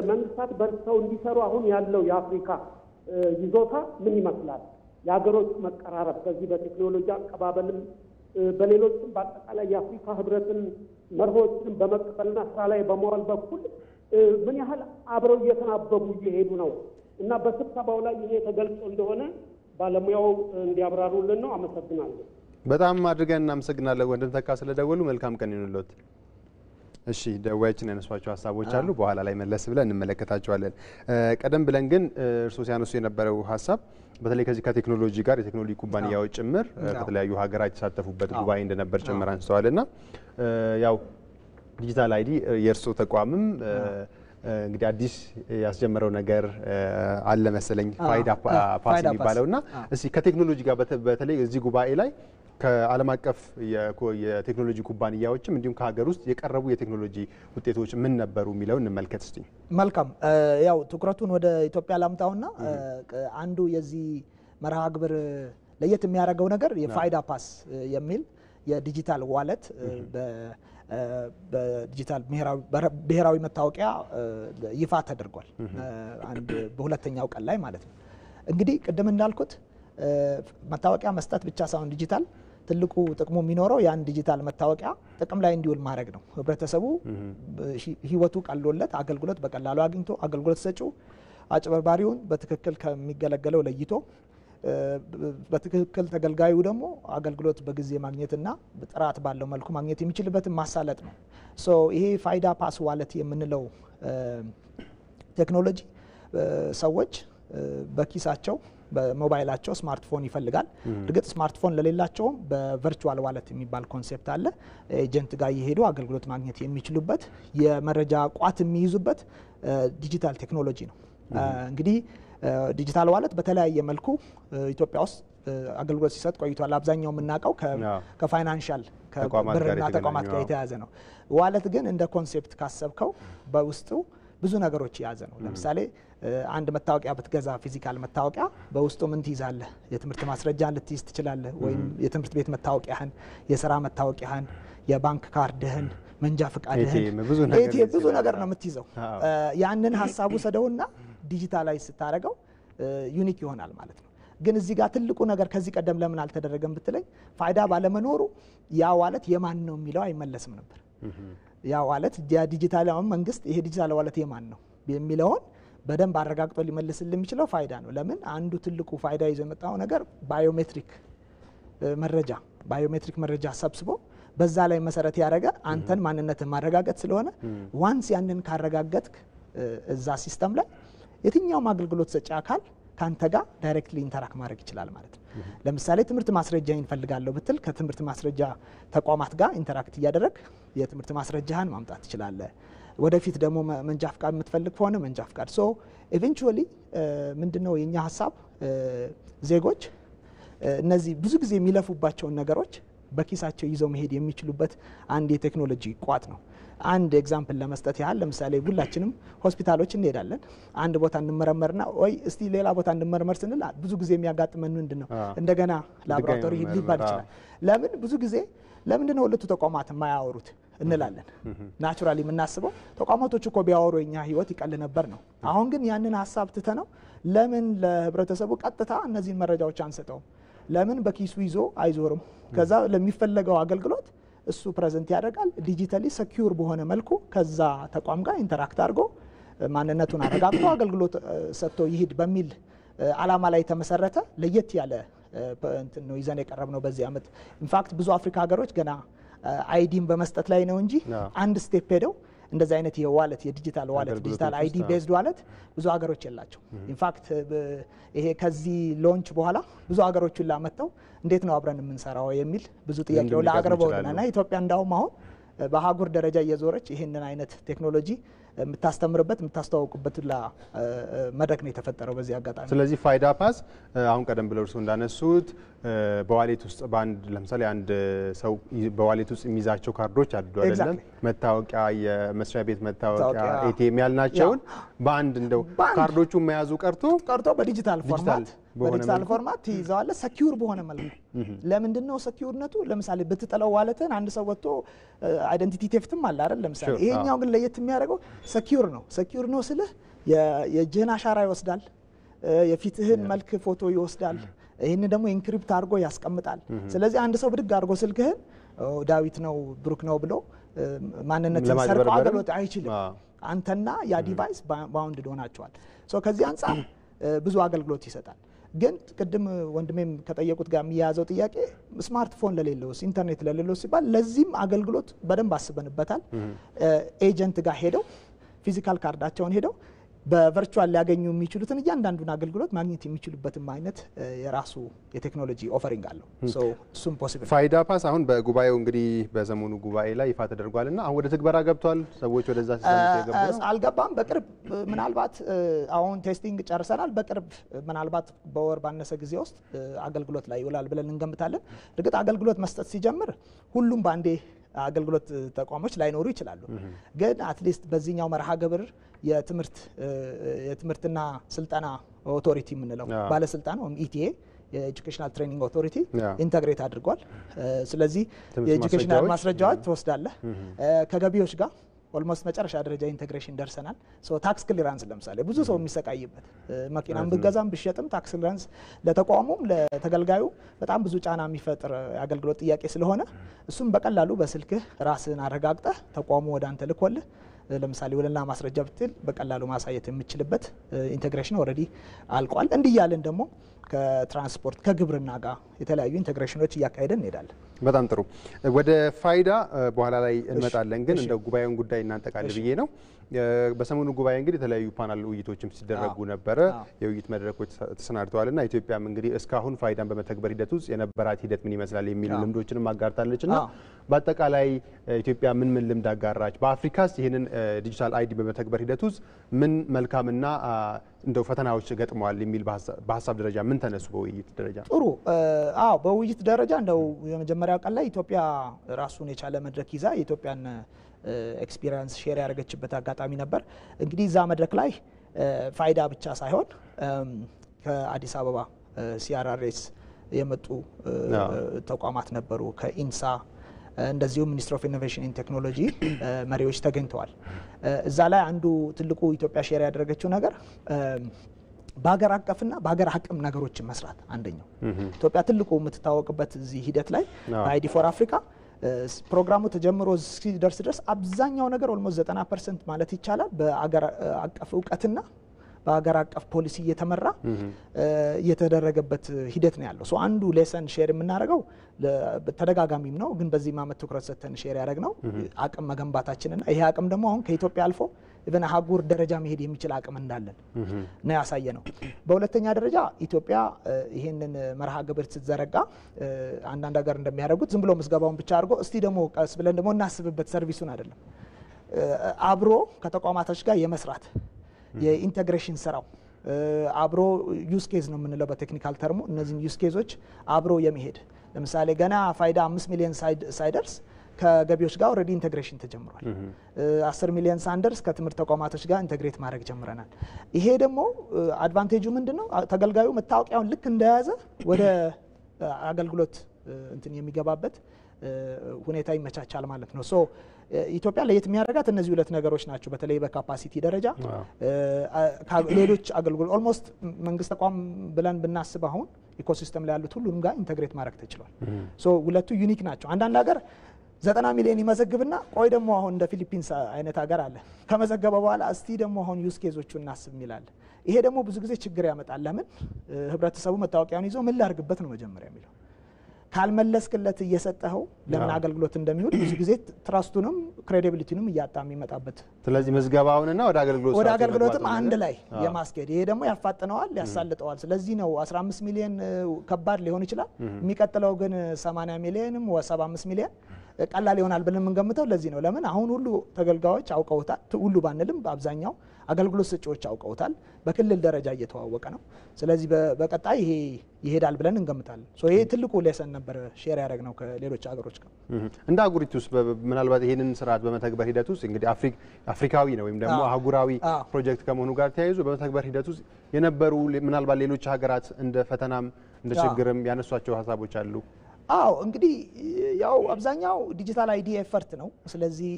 መንግስታት በርትተው እንዲሰሩ አሁን ያለው የአፍሪካ ይዞታ ምን ይመስላል? የሀገሮች መቀራረብ በዚህ በቴክኖሎጂ አቀባበልም በሌሎችም በአጠቃላይ የአፍሪካ ህብረትን መርሆችን በመቀበልና ስራ ላይ በመዋል በኩል ምን ያህል አብረው እየተናበቡ እየሄዱ ነው እና በስብሰባው ላይ ይሄ ተገልጾ እንደሆነ ባለሙያው እንዲያብራሩልን ነው። አመሰግናለሁ። በጣም አድርገን እናመሰግናለን ወንድም ተካ ስለደወሉ። መልካም ቀን ይሁንልዎት። እሺ ደዋያችን ያነሷቸው ሀሳቦች አሉ፣ በኋላ ላይ መለስ ብለን እንመለከታቸዋለን። ቀደም ብለን ግን እርሶ ሲያነሱ የነበረው ሀሳብ በተለይ ከዚህ ከቴክኖሎጂ ጋር የቴክኖሎጂ ኩባንያዎች ጭምር ከተለያዩ ሀገራት የተሳተፉበት ጉባኤ እንደነበር ጭምር አንስተዋልና ያው ዲጂታል አይዲ የእርሶ ተቋምም እንግዲህ አዲስ ያስጀመረው ነገር አለ መሰለኝ ፋይዳ ፓስ የሚባለውና እስቲ ከቴክኖሎጂ ጋር በተለይ እዚህ ጉባኤ ላይ ከዓለም አቀፍ የቴክኖሎጂ ኩባንያዎችም እንዲሁም ከሀገር ውስጥ የቀረቡ የቴክኖሎጂ ውጤቶች ምን ነበሩ የሚለው እንመልከት እስቲ። መልካም ያው ትኩረቱን ወደ ኢትዮጵያ ላምጣውና አንዱ የዚህ መርሃ ግብር ለየት የሚያደርገው ነገር የፋይዳ ፓስ የሚል የዲጂታል ዋሌት በዲጂታል ብሔራዊ መታወቂያ ይፋ ተደርጓል። አንድ በሁለተኛው ቀን ላይ ማለት ነው። እንግዲህ ቅድም እንዳልኩት መታወቂያ መስጠት ብቻ ሳይሆን ዲጂታል ትልቁ ጥቅሙ የሚኖረው ያን ዲጂታል መታወቂያ ጥቅም ላይ እንዲውል ማድረግ ነው። ህብረተሰቡ ህይወቱ ቀሎለት አገልግሎት በቀላሉ አግኝቶ አገልግሎት ሰጪው አጭበርባሪውን በትክክል ከሚገለገለው ለይቶ በትክክል ተገልጋዩ ደግሞ አገልግሎት በጊዜ ማግኘትና በጥራት ባለው መልኩ ማግኘት የሚችልበትን ማሳለጥ ነው። ይሄ ፋይዳ ፓስ ዋሌት የምንለው ቴክኖሎጂ ሰዎች በኪሳቸው በሞባይላቸው ስማርትፎን ይፈልጋል። እርግጥ ስማርትፎን ለሌላቸውም በቨርቹዋል ዋሌት የሚባል ኮንሴፕት አለ። ኤጀንት ጋር እየሄዱ አገልግሎት ማግኘት የሚችሉበት የመረጃ ቋት የሚይዙበት ዲጂታል ቴክኖሎጂ ነው። እንግዲህ ዲጂታል ዋሌት በተለያየ መልኩ ኢትዮጵያ ውስጥ አገልግሎት ሲሰጥ ቆይቷል። አብዛኛው የምናውቀው ከፋይናንሻል ከብርና ተቋማት ጋር የተያዘ ነው። ዋሌት ግን እንደ ኮንሴፕት ካሰብከው በውስጡ ብዙ ነገሮች የያዘ ነው። ለምሳሌ አንድ መታወቂያ ብትገዛ ፊዚካል መታወቂያ በውስጡ ምን ትይዛለህ? የትምህርት ማስረጃ ልትይዝ ትችላለህ፣ ወይም የትምህርት ቤት መታወቂያህን፣ የስራ መታወቂያህን፣ የባንክ ካርድህን፣ መንጃ ፈቃድህን፣ ብዙ ነገር ነው የምትይዘው። ያንን ሀሳቡ ሰደውና ዲጂታላይዝ ስታደርገው ዩኒክ ይሆናል ማለት ነው። ግን እዚህ ጋር ትልቁ ነገር ከዚህ ቀደም ለምን አልተደረገም ብትለኝ ፋይዳ ባለመኖሩ ያ ዋሌት የማን ነው የሚለው አይመለስም ነበር። ያ ዋሌት ዲጂታል መንግስት ይሄ ዲጂታል ዋሌት የማን ነው የሚለውን በደንብ አረጋግጦ ሊመልስልን የሚችለው ፋይዳ ነው። ለምን አንዱ ትልቁ ፋይዳ ይዞ የመጣው ነገር ባዮሜትሪክ መረጃ ሰብስቦ በዛ ላይ መሰረት ያደረገ አንተን ማንነትን ማረጋገጥ ስለሆነ ዋንስ ያንን ካረጋገጥክ እዛ ሲስተም ላይ የትኛውም አገልግሎት ሰጪ አካል ካንተ ጋር ዳይሬክትሊ ኢንተራክት ማድረግ ይችላል ማለት ነው። ለምሳሌ ትምህርት ማስረጃ ይፈልጋለሁ ብትል ከትምህርት ማስረጃ ተቋማት ጋር ኢንተራክት እያደረግ የትምህርት ማስረጃህን ማምጣት ትችላለህ። ወደፊት ደግሞ መንጃ ፍቃድ የምትፈልግ ከሆነ መንጃ ፍቃድ። ኢቨንቹዋሊ ምንድነው የኛ ሀሳብ ዜጎች እነዚህ ብዙ ጊዜ የሚለፉባቸውን ነገሮች በኪሳቸው ይዘው መሄድ የሚችሉበት አንድ የቴክኖሎጂ ቋት ነው። አንድ ኤግዛምፕል ለመስጠት ያህል ለምሳሌ ሁላችንም ሆስፒታሎች እንሄዳለን። አንድ ቦታ እንመረመርና ወይ እስቲ ሌላ ቦታ እንመረመር ስንል ብዙ ጊዜ የሚያጋጥመን ምንድነው እንደገና ላቦራቶሪ ሊባል ይችላል። ለምን ብዙ ጊዜ ለምንድነው ሁለቱ ተቋማት የማያወሩት እንላለን። ናቹራሊ የምናስበው ተቋማቶች እኮ ቢያወሩ የኛ ህይወት ይቀል ነበር ነው። አሁን ግን ያንን ሀሳብ ትተነው ለምን ለህብረተሰቡ ቀጥታ እነዚህን መረጃዎች አንሰጠውም? ለምን በኪሱ ይዞ አይዞርም? ከዛ ለሚፈለገው አገልግሎት እሱ ፕሬዘንት ያደርጋል። ዲጂታሊ ሰኪዩር በሆነ መልኩ ከዛ ተቋም ጋር ኢንተራክት አድርጎ ማንነቱን አረጋግጦ አገልግሎት ሰጥቶ ይሄድ በሚል አላማ ላይ ተመሰረተ ለየት ያለ እንትን ነው ይዘን የቀረብነው በዚህ አመት። ኢንፋክት ብዙ አፍሪካ ሀገሮች ገና አይዲን በመስጠት ላይ ነው እንጂ አንድ ስቴፕ ሄደው እንደዚህ አይነት የዋሌት የዲጂታል ዋሌት ዲጂታል አይዲ ቤዝድ ዋሌት ብዙ ሀገሮች የላቸው። ኢንፋክት ይሄ ከዚህ ሎንች በኋላ ብዙ ሀገሮች ሁላ መጥተው እንዴት ነው አብረን የምንሰራው የሚል ብዙ ጥያቄው ለአቅርበውልናልና ኢትዮጵያ እንዳውም አሁን በአህጉር ደረጃ እየዞረች ይሄንን አይነት ቴክኖሎጂ የምታስተምርበት የምታስተዋውቁበት መድረክ ነው የተፈጠረው በዚህ አጋጣሚ። ስለዚህ ፋይዳ ፓስ አሁን ቀደም ብለው እርሱ እንዳነሱት በዋሌት ውስጥ በአንድ ለምሳሌ አንድ ሰው በዋሌት ውስጥ የሚይዛቸው ካርዶች አሉ አይደለም? መታወቂያ፣ የመስሪያ ቤት መታወቂያ፣ ኤቲኤም ያልናቸውን በአንድ እንደው ካርዶቹ መያዙ ቀርቶ በዲጂታል ፎርማት ትይዘዋለህ ሰኪዩር በሆነ መልኩ። ለምንድነው ሰኪዩርነቱ? ለምሳሌ ብትጠለው ዋሌትን አንድ ሰው ወጥቶ አይደንቲቲ ቴፍትም አለ አይደል? ለምሳሌ ይሄኛው ግን ለየት የሚያደርገው ሰኪዩር ነው ስልህ የእጅህን አሻራ ይወስዳል፣ የፊትህን መልክ ፎቶ ይወስዳል፣ ይህን ደግሞ ኢንክሪፕት አድርጎ ያስቀምጣል። ስለዚህ አንድ ሰው ብድግ አድርጎ ስልክህን ዳዊት ነው ብሩክ ነው ብሎ ማንነትን ሰርቆ አገልግሎት አይችልም። አንተና ያ ዲቫይስ ባውንድ ሆናቸዋል። ከዚህ አንጻር ብዙ አገልግሎት ይሰጣል። ግን ቅድም ወንድሜም ከጠየቁት ጋር የሚያያዘው ጥያቄ ስማርትፎን ለሌለው ኢንተርኔት ለሌለው ሲባል ለዚህም አገልግሎት በደንብ አስበንበታል። ኤጀንት ጋር ሄደው ፊዚካል ካርዳቸውን ሄደው በቨርቹዋል ሊያገኙ የሚችሉትን እያንዳንዱን አገልግሎት ማግኘት የሚችሉበትም አይነት የራሱ የቴክኖሎጂ ኦፈሪንግ አለው። ሶ እሱም ፖሲብል ፋይዳ ፓስ አሁን በጉባኤው እንግዲህ በሰሞኑ ጉባኤ ላይ ይፋ ተደርጓልና አሁን ወደ ትግበራ ገብቷል። ሰዎች ወደዛ ሲገቡ አልገባም። በቅርብ ምናልባት አሁን ቴስቲንግ ጨርሰናል። በቅርብ ምናልባት በወር ባነሰ ጊዜ ውስጥ አገልግሎት ላይ ይውላል ብለን እንገምታለን። እርግጥ አገልግሎት መስጠት ሲጀምር ሁሉም ባንዴ አገልግሎት ተቋሞች ላይኖሩ ይችላሉ። ግን አትሊስት በዚህኛው መርሃ ግብር የትምህርትና ስልጠና ኦቶሪቲ የምንለው ባለስልጣን ወይም ኢቲኤ የኤጁኬሽናል ትሬኒንግ ኦቶሪቲ ኢንተግሬት አድርጓል። ስለዚህ የኤጁኬሽናል ማስረጃዎች ትወስዳለህ ከገቢዎች ጋር ኦልሞስት መጨረሻ ደረጃ ኢንተግሬሽን ደርሰናል። ሶ ታክስ ክሊራንስ ለምሳሌ ብዙ ሰው የሚሰቃይበት መኪናም ብገዛም ብሸጥም ታክስ ክሊራንስ ለተቋሙም ለተገልጋዩ በጣም ብዙ ጫና የሚፈጥር የአገልግሎት ጥያቄ ስለሆነ እሱም በቀላሉ በስልክህ ራስህን አረጋግጠህ ተቋሙ ወደ አንተ ልኮልህ ለምሳሌ ወለና ማስረጃ ብትል በቀላሉ ማሳየት የምችልበት ኢንተግሬሽን ኦልሬዲ አልቋል። እንዲህ ያለን ደግሞ ከትራንስፖርት ከግብርና ጋር የተለያዩ ኢንተግሬሽኖች እያካሄደን እንሄዳለን። በጣም ጥሩ። ወደ ፋይዳ በኋላ ላይ እንመጣለን፣ ግን እንደ ጉባኤውን ጉዳይ እናንጠቃል ብዬ ነው። በሰሞኑ ጉባኤ እንግዲህ የተለያዩ ፓናል ውይይቶችም ሲደረጉ ነበረ። የውይይት መድረኮች ተሰናድተዋልና ኢትዮጵያም እንግዲህ እስካሁን ፋይዳን በመተግበር ሂደት ውስጥ የነበራት ሂደት ምን ይመስላል የሚሉ ልምዶችንም አጋርታለችና በአጠቃላይ ኢትዮጵያ ምን ልምድ አጋራች? በአፍሪካስ ይህንን ዲጂታል አይዲ በመተግበር ሂደት ውስጥ ምን መልካምና እንደው ፈተናዎች ገጥመዋል የሚል በሀሳብ ደረጃ ምን ተነሱ? በውይይት ደረጃ ጥሩ። በውይይት ደረጃ እንደው የመጀመሪያው ቀን ላይ ኢትዮጵያ ራሱን የቻለ መድረክ ይዛ የኢትዮጵያን ኤክስፒሪየንስ ሼር ያደረገችበት አጋጣሚ ነበር። እንግዲህ እዛ መድረክ ላይ ፋይዳ ብቻ ሳይሆን ከአዲስ አበባ ሲአርአርኤስ የመጡ ተቋማት ነበሩ፣ ከኢንሳ እንደዚሁም ሚኒስትር ኦፍ ኢኖቬሽን ኤንድ ቴክኖሎጂ መሪዎች ተገኝተዋል። እዛ ላይ አንዱ ትልቁ ኢትዮጵያ ሼር ያደረገችው ነገር በሀገር አቀፍና በሀገር አቅም ነገሮችን መስራት አንደኛው። ኢትዮጵያ ትልቁ የምትታወቅበት እዚህ ሂደት ላይ አይዲ ፎር አፍሪካ ፕሮግራሙ ተጀምሮ እስኪደርስ ድረስ አብዛኛው ነገር ኦልሞስት 90% ማለት ይቻላል በአገር አቀፍ እውቀትና በአገር አቀፍ ፖሊሲ እየተመራ የተደረገበት ሂደት ነው ያለው። ሶ አንዱ ሌሰን ሼር የምናደርገው ተደጋጋሚም ነው፣ ግን በዚህ ማመት ትኩረት ሰጥተን ሼር ያደረግነው አቅም መገንባታችንና ይሄ አቅም ደግሞ አሁን ከኢትዮጵያ አልፎ ኢቨን አህጉር ደረጃ መሄድ የሚችል አቅም እንዳለን ነው ያሳየ ነው። በሁለተኛ ደረጃ ኢትዮጵያ ይሄንን መርሃ ግብር ስትዘረጋ አንዳንድ ሀገር እንደሚያደርጉት ዝም ብሎ ምዝገባውን ብቻ አድርጎ እስቲ ደግሞ ቀስ ብለን ደግሞ እናስብበት ሰርቪሱን አይደለም፣ አብሮ ከተቋማቶች ጋር የመስራት የኢንተግሬሽን ስራው አብሮ ዩዝ ኬዝ ነው የምንለው በቴክኒካል ተርሙ። እነዚህን ዩዝ ኬዞች አብሮ የመሄድ ለምሳሌ ገና ፋይዳ 5 ሚሊዮን ሳይደርስ ከገቢዎች ጋር ኦልሬዲ ኢንተግሬሽን ተጀምሯል። 10 ሚሊዮን ሳንደርስ ከትምህርት ተቋማቶች ጋር ኢንተግሬት ማድረግ ጀምረናል። ይሄ ደግሞ አድቫንቴጁ ምንድነው? ተገልጋዩ መታወቂያውን ልክ እንደያዘ ወደ አገልግሎት እንትን የሚገባበት ሁኔታ ይመቻቻል ማለት ነው። ሶ ኢትዮጵያ ለየት የሚያደርጋት እነዚህ ሁለት ነገሮች ናቸው። በተለይ በካፓሲቲ ደረጃ ሌሎች አገልግሎት ኦልሞስት መንግስት ተቋም ብለን ብናስብ አሁን ኢኮሲስተም ላይ ያሉት ሁሉንም ጋር ኢንተግሬት ማድረግ ተችሏል። ሶ ሁለቱ ዩኒክ ናቸው። አንዳንድ ሀገር 90 ሚሊዮን ይመዘግብና ቆይ ደግሞ አሁን እንደ ፊሊፒንስ አይነት ሀገር አለ ከመዘገበ በኋላ እስቲ ደግሞ አሁን ዩዝ ኬዞቹ እናስብ ይላል። ይሄ ደግሞ ብዙ ጊዜ ችግር ያመጣል። ለምን ህብረተሰቡ መታወቂያውን ይዞ ምን ላድርግበት ነው መጀመሪያ የሚለው። ካልመለስክለት እየሰጠኸው ለምን አገልግሎት እንደሚውል ብዙ ጊዜ ትራስቱንም ክሬዲቢሊቲንም እያጣ የሚመጣበት። ስለዚህ ምዝገባውንና ወደ አገልግሎትም አንድ ላይ የማስኬድ ይሄ ደግሞ ያፋጥነዋል፣ ያሳልጠዋል። ስለዚህ ነው 15 ሚሊዮን ከባድ ሊሆን ይችላል፣ የሚቀጥለው ግን 80 ሚሊዮንም 75 ሚሊዮን ቀላል ይሆናል ብለን የምንገምተው ለዚህ ነው። ለምን አሁን ሁሉ ተገልጋዮች አውቀውታል፣ ሁሉ ባንልም በአብዛኛው አገልግሎት ሰጪዎች አውቀውታል። በክልል ደረጃ እየተዋወቀ ነው። ስለዚህ በቀጣይ ይሄ ይሄዳል ብለን እንገምታለን። ሶ ይሄ ትልቁ ሌሰን ነበር ሼር ያደረግነው ከሌሎች ሀገሮች ጋር። እንደ አህጉሪቱ ውስጥ ምናልባት ይሄንን ስርዓት በመተግበር ሂደት ውስጥ እንግዲህ አፍሪካዊ ነው ወይም ደግሞ አህጉራዊ ፕሮጀክት ከመሆኑ ጋር ተያይዞ በመተግበር ሂደት ውስጥ የነበሩ ምናልባት ሌሎች ሀገራት እንደ ፈተናም እንደ ችግርም ያነሷቸው ሀሳቦች አሉ? አዎ እንግዲህ ያው አብዛኛው ዲጂታል አይዲ ኤፈርት ነው። ስለዚህ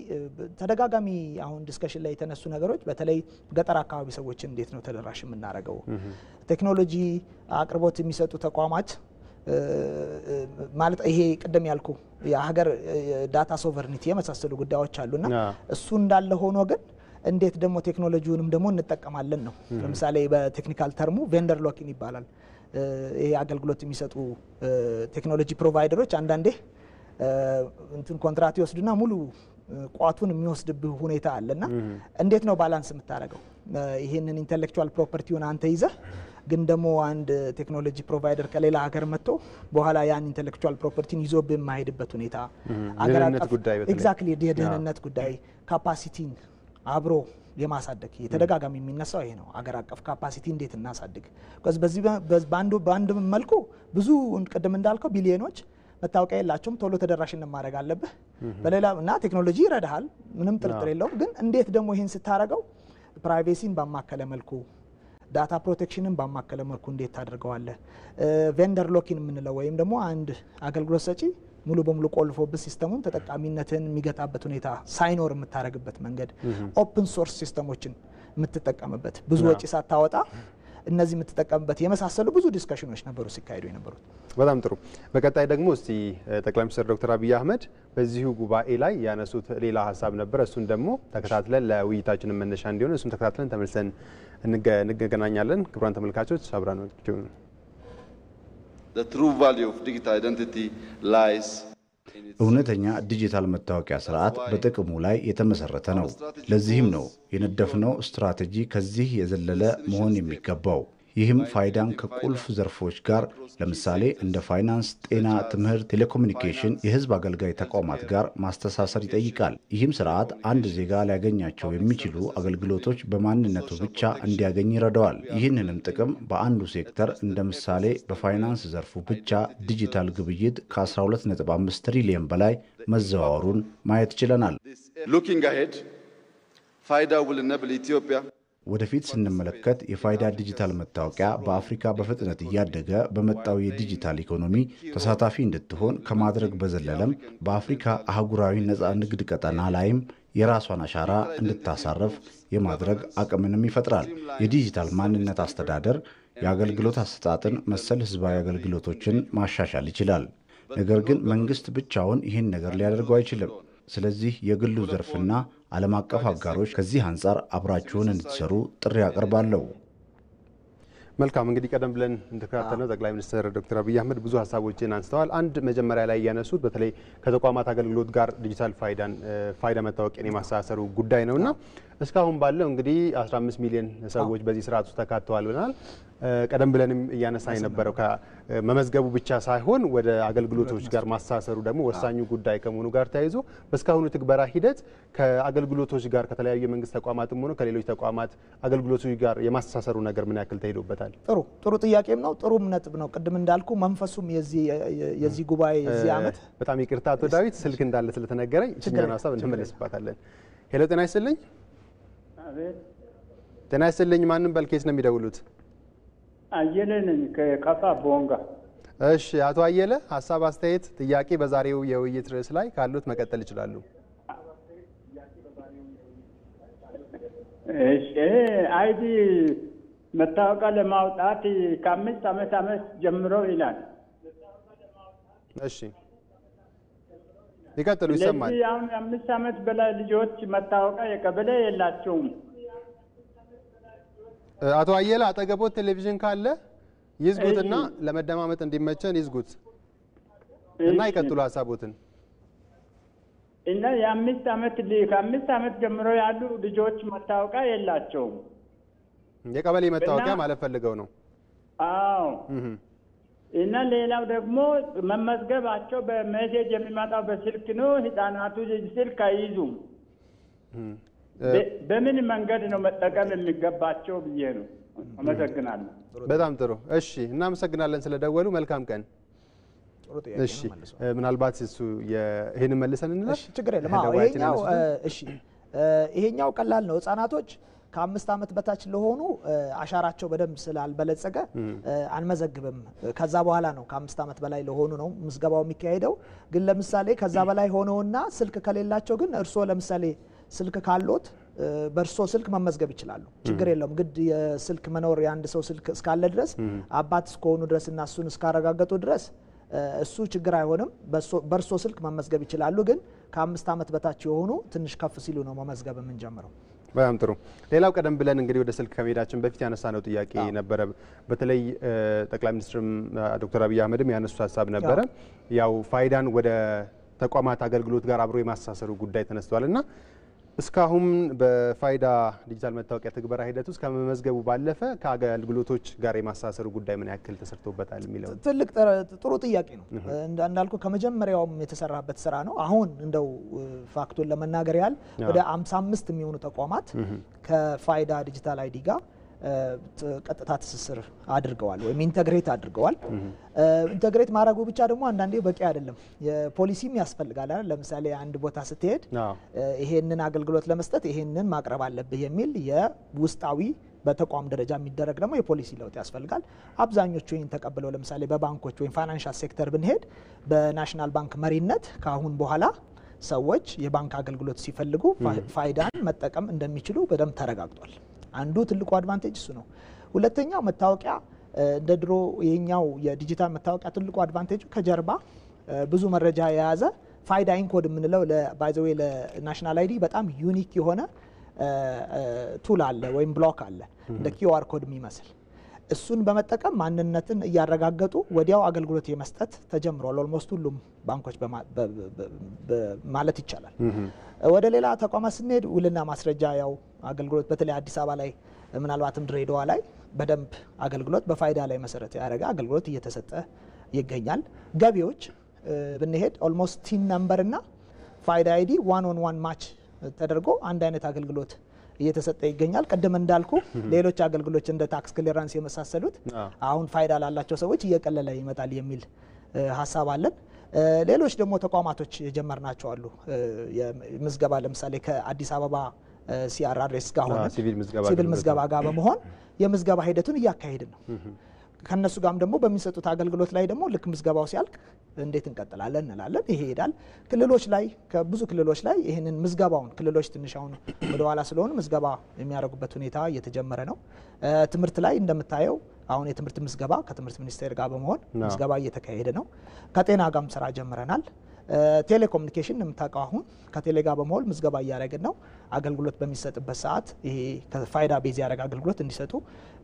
ተደጋጋሚ አሁን ዲስከሽን ላይ የተነሱ ነገሮች በተለይ ገጠር አካባቢ ሰዎችን እንዴት ነው ተደራሽ የምናደርገው፣ ቴክኖሎጂ አቅርቦት የሚሰጡ ተቋማት ማለት ይሄ ቅድም ያልኩ የሀገር ዳታ ሶቨርኒቲ የመሳሰሉ ጉዳዮች አሉና እሱ እንዳለ ሆኖ ግን እንዴት ደግሞ ቴክኖሎጂውንም ደግሞ እንጠቀማለን ነው። ለምሳሌ በቴክኒካል ተርሙ ቬንደር ሎኪን ይባላል። ይሄ አገልግሎት የሚሰጡ ቴክኖሎጂ ፕሮቫይደሮች አንዳንዴ እንትን ኮንትራት ይወስዱና ሙሉ ቋቱን የሚወስድብህ ሁኔታ አለና እንዴት ነው ባላንስ የምታደርገው? ይሄንን ኢንተሌክቹዋል ፕሮፐርቲውን አንተ ይዘህ ግን ደግሞ አንድ ቴክኖሎጂ ፕሮቫይደር ከሌላ ሀገር መጥቶ በኋላ ያን ኢንተሌክቹዋል ፕሮፐርቲን ይዞ በማይሄድበት ሁኔታ አገር አቀፍ ኤግዛክትሊ የደህንነት ጉዳይ ካፓሲቲን አብሮ የማሳደግ የተደጋጋሚ የሚነሳው ይሄ ነው። አገር አቀፍ ካፓሲቲ እንዴት እናሳድግ? በዚህ በአንድ መልኩ ብዙ ቅድም እንዳልከው ቢሊዮኖች መታወቂያ የላቸውም፣ ቶሎ ተደራሽነት ማድረግ አለብህ። በሌላ እና ቴክኖሎጂ ይረዳሃል፣ ምንም ጥርጥር የለውም። ግን እንዴት ደግሞ ይህን ስታረገው ፕራይቬሲን ባማከለ መልኩ ዳታ ፕሮቴክሽንን ባማከለ መልኩ እንዴት ታደርገዋለህ? ቬንደር ሎኪን የምንለው ወይም ደግሞ አንድ አገልግሎት ሰጪ ሙሉ በሙሉ ቆልፎበት ሲስተሙን ተጠቃሚነትን የሚገታበት ሁኔታ ሳይኖር የምታደርግበት መንገድ፣ ኦፕን ሶርስ ሲስተሞችን የምትጠቀምበት ብዙ ወጪ ሳታወጣ እነዚህ የምትጠቀምበት የመሳሰሉ ብዙ ዲስከሽኖች ነበሩ ሲካሄዱ የነበሩት። በጣም ጥሩ። በቀጣይ ደግሞ እስቲ ጠቅላይ ሚኒስትር ዶክተር አብይ አህመድ በዚሁ ጉባኤ ላይ ያነሱት ሌላ ሀሳብ ነበር። እሱን ደግሞ ተከታትለን ለውይይታችን መነሻ እንዲሆን እሱን ተከታትለን ተመልሰን እንገናኛለን። ክቡራን ተመልካቾች አብራናችሁ The true value of digital identity lies እውነተኛ ዲጂታል መታወቂያ ስርዓት በጥቅሙ ላይ የተመሰረተ ነው። ለዚህም ነው የነደፍነው ስትራቴጂ ከዚህ የዘለለ መሆን የሚገባው። ይህም ፋይዳን ከቁልፍ ዘርፎች ጋር ለምሳሌ እንደ ፋይናንስ፣ ጤና፣ ትምህርት፣ ቴሌኮሙኒኬሽን፣ የህዝብ አገልጋይ ተቋማት ጋር ማስተሳሰር ይጠይቃል። ይህም ስርዓት አንድ ዜጋ ሊያገኛቸው የሚችሉ አገልግሎቶች በማንነቱ ብቻ እንዲያገኝ ይረዳዋል። ይህንንም ጥቅም በአንዱ ሴክተር እንደ ምሳሌ በፋይናንስ ዘርፉ ብቻ ዲጂታል ግብይት ከ12.5 ትሪሊዮን በላይ መዘዋወሩን ማየት ችለናል። Looking ahead, FIDA will enable Ethiopia ወደፊት ስንመለከት የፋይዳ ዲጂታል መታወቂያ በአፍሪካ በፍጥነት እያደገ በመጣው የዲጂታል ኢኮኖሚ ተሳታፊ እንድትሆን ከማድረግ በዘለለም በአፍሪካ አህጉራዊ ነፃ ንግድ ቀጠና ላይም የራሷን አሻራ እንድታሳርፍ የማድረግ አቅምንም ይፈጥራል። የዲጂታል ማንነት አስተዳደር የአገልግሎት አሰጣጥን መሰል ህዝባዊ አገልግሎቶችን ማሻሻል ይችላል። ነገር ግን መንግስት ብቻውን ይህን ነገር ሊያደርገው አይችልም። ስለዚህ የግሉ ዘርፍና ዓለም አቀፍ አጋሮች ከዚህ አንጻር አብራችሁን እንድትሰሩ ጥሪ አቀርባለሁ። መልካም። እንግዲህ ቀደም ብለን እንደተከታተልነው ጠቅላይ ሚኒስትር ዶክተር አብይ አህመድ ብዙ ሀሳቦችን አንስተዋል። አንድ መጀመሪያ ላይ ያነሱት በተለይ ከተቋማት አገልግሎት ጋር ዲጂታል ፋይዳ መታወቂያን የማስተሳሰሩ ጉዳይ ነውና እስካሁን ባለው እንግዲህ 15 ሚሊዮን ሰዎች በዚህ ስርዓት ውስጥ ተካተዋል ብለናል። ቀደም ብለንም እያነሳ የነበረው ከመመዝገቡ ብቻ ሳይሆን ወደ አገልግሎቶች ጋር ማስተሳሰሩ ደግሞ ወሳኙ ጉዳይ ከመሆኑ ጋር ተያይዞ በስካሁኑ ትግበራ ሂደት ከአገልግሎቶች ጋር ከተለያዩ የመንግስት ተቋማትም ሆነ ከሌሎች ተቋማት አገልግሎቶች ጋር የማስተሳሰሩ ነገር ምን ያክል ተሄዶበታል? ጥሩ ጥያቄም ነው። ጥሩም ነጥብ ነው። ቅድም እንዳልኩ መንፈሱም የዚህ ጉባኤ የዚህ ዓመት በጣም ይቅርታ አቶ ዳዊት ስልክ እንዳለ ስለተነገረኝ እኛን ሀሳብ እንመለስባታለን። ሄሎ ጤና ይስጥልኝ። ጤና ይስጥልኝ። ማንም በልኬስ ነው የሚደውሉት? አየለ ነኝ ከካፋ ቦንጋ። እሺ አቶ አየለ ሀሳብ፣ አስተያየት፣ ጥያቄ በዛሬው የውይይት ርዕስ ላይ ካሉት መቀጠል ይችላሉ። እሺ አይዲ መታወቂያ ለማውጣት ከ5 ዓመት ጀምሮ ይላል። እሺ ይቀጥሉ፣ ይሰማል። ለዚህ አሁን 5 ዓመት በላይ ልጆች መታወቂያ የቀበሌ የላቸውም። አቶ አየለ አጠገቦት ቴሌቪዥን ካለ ይዝጉትና ለመደማመጥ እንዲመቸን ይዝጉት እና ይቀጥሉ ሀሳቦትን። እና ከ5 ዓመት ጀምሮ ያሉ ልጆች መታወቂያ የላቸውም። የቀበሌ መታወቂያ ማለት ፈልገው ነው? አዎ። እና ሌላው ደግሞ መመዝገባቸው በሜሴጅ የሚመጣው በስልክ ነው። ህፃናቱ ስልክ አይይዙም። በምን መንገድ ነው መጠቀም የሚገባቸው ብዬ ነው። አመሰግናለሁ። በጣም ጥሩ። እሺ እናመሰግናለን ስለደወሉ። መልካም ቀን። እሺ ምናልባት እሱ ይሄን መልሰን እንላለን። እሺ ችግር የለም። ይሄኛው ቀላል ነው። ህፃናቶች ከ5 ዓመት በታች ለሆኑ አሻራቸው በደንብ ስላልበለጸገ አንመዘግብም። ከዛ በኋላ ነው ከ5 ዓመት በላይ ለሆኑ ነው ምዝገባው የሚካሄደው። ግን ለምሳሌ ከዛ በላይ ሆነውና ስልክ ከሌላቸው ግን እርሶ ለምሳሌ ስልክ ካሎት በእርሶ ስልክ መመዝገብ ይችላሉ። ችግር የለውም። ግድ የስልክ መኖር የአንድ ሰው ስልክ እስካለ ድረስ አባት እስከሆኑ ድረስ እና እሱን እስካረጋገጡ ድረስ እሱ ችግር አይሆንም። በእርሶ ስልክ መመዝገብ ይችላሉ። ግን ከ5 ዓመት በታች የሆኑ ትንሽ ከፍ ሲሉ ነው መመዝገብ የምንጀምረው። በጣም ጥሩ። ሌላው ቀደም ብለን እንግዲህ ወደ ስልክ ከመሄዳችን በፊት ያነሳነው ጥያቄ ነበረ። በተለይ ጠቅላይ ሚኒስትር ዶክተር አብይ አህመድም ያነሱት ሀሳብ ነበረ። ያው ፋይዳን ወደ ተቋማት አገልግሎት ጋር አብሮ የማስተሳሰሩ ጉዳይ ተነስቷልና እስካሁን በፋይዳ ዲጂታል መታወቂያ ትግበራ ሂደት ውስጥ ከመመዝገቡ ባለፈ ከአገልግሎቶች ጋር የማሳሰሩ ጉዳይ ምን ያክል ተሰርቶበታል የሚለው ትልቅ ጥሩ ጥያቄ ነው። እንዳልኩ ከመጀመሪያውም የተሰራበት ስራ ነው። አሁን እንደው ፋክቱን ለመናገር ያህል ወደ 55 የሚሆኑ ተቋማት ከፋይዳ ዲጂታል አይዲ ጋር ቀጥታ ትስስር አድርገዋል ወይም ኢንተግሬት አድርገዋል። ኢንተግሬት ማድረጉ ብቻ ደግሞ አንዳንዴ በቂ አይደለም። የፖሊሲም ያስፈልጋል አይደል? ለምሳሌ አንድ ቦታ ስትሄድ ይሄንን አገልግሎት ለመስጠት ይሄንን ማቅረብ አለብህ የሚል የውስጣዊ በተቋም ደረጃ የሚደረግ ደግሞ የፖሊሲ ለውጥ ያስፈልጋል። አብዛኞቹ ይህን ተቀብለው ለምሳሌ በባንኮች ወይም ፋይናንሻል ሴክተር ብንሄድ በናሽናል ባንክ መሪነት ከአሁን በኋላ ሰዎች የባንክ አገልግሎት ሲፈልጉ ፋይዳን መጠቀም እንደሚችሉ በደንብ ተረጋግጧል። አንዱ ትልቁ አድቫንቴጅ እሱ ነው። ሁለተኛው መታወቂያ እንደ ድሮ የኛው የዲጂታል መታወቂያ ትልቁ አድቫንቴጁ ከጀርባ ብዙ መረጃ የያዘ ፋይዳ ኢንኮድ የምንለው ባይ ዘ ዌይ ለናሽናል አይዲ በጣም ዩኒክ የሆነ ቱል አለ ወይም ብሎክ አለ እንደ ኪውአር ኮድ የሚመስል እሱን በመጠቀም ማንነትን እያረጋገጡ ወዲያው አገልግሎት የመስጠት ተጀምሯል። ኦልሞስት ሁሉም ባንኮች ማለት ይቻላል። ወደ ሌላ ተቋማት ስንሄድ ውልና ማስረጃ ያው አገልግሎት በተለይ አዲስ አበባ ላይ ምናልባትም ድሬዳዋ ላይ በደንብ አገልግሎት በፋይዳ ላይ መሰረት ያደረገ አገልግሎት እየተሰጠ ይገኛል። ገቢዎች ብንሄድ ኦልሞስት ቲን ነምበር እና ፋይዳ አይዲ ዋን ኦን ዋን ማች ተደርጎ አንድ አይነት አገልግሎት እየተሰጠ ይገኛል። ቀደም እንዳልኩ ሌሎች አገልግሎቶች እንደ ታክስ ክሊራንስ የመሳሰሉት አሁን ፋይዳ ላላቸው ሰዎች እየቀለለ ይመጣል የሚል ሀሳብ አለን። ሌሎች ደግሞ ተቋማቶች የጀመርናቸው አሉ። የምዝገባ ለምሳሌ ከአዲስ አበባ ሲአርአርኤስ ጋር ሆነ ሲቪል ምዝገባ ጋር በመሆን የምዝገባ ሂደቱን እያካሄድን ነው። ከነሱ ጋርም ደግሞ በሚሰጡት አገልግሎት ላይ ደግሞ ልክ ምዝገባው ሲያልቅ እንዴት እንቀጥላለን እንላለን። ይሄ ይሄዳል። ክልሎች ላይ ከብዙ ክልሎች ላይ ይሄንን ምዝገባውን ክልሎች ትንሽ አሁን ወደ ኋላ ስለሆኑ ምዝገባ የሚያደርጉበት ሁኔታ እየተጀመረ ነው። ትምህርት ላይ እንደምታየው አሁን የትምህርት ምዝገባ ከትምህርት ሚኒስቴር ጋር በመሆን ምዝገባ እየተካሄደ ነው። ከጤና ጋርም ስራ ጀምረናል። ቴሌኮሙኒኬሽን የምታውቀው አሁን ከቴሌ ጋር በመሆን ምዝገባ እያደረግን ነው። አገልግሎት በሚሰጥበት ሰዓት ይሄ ከፋይዳ ቤዝ ያደረገ አገልግሎት እንዲሰጡ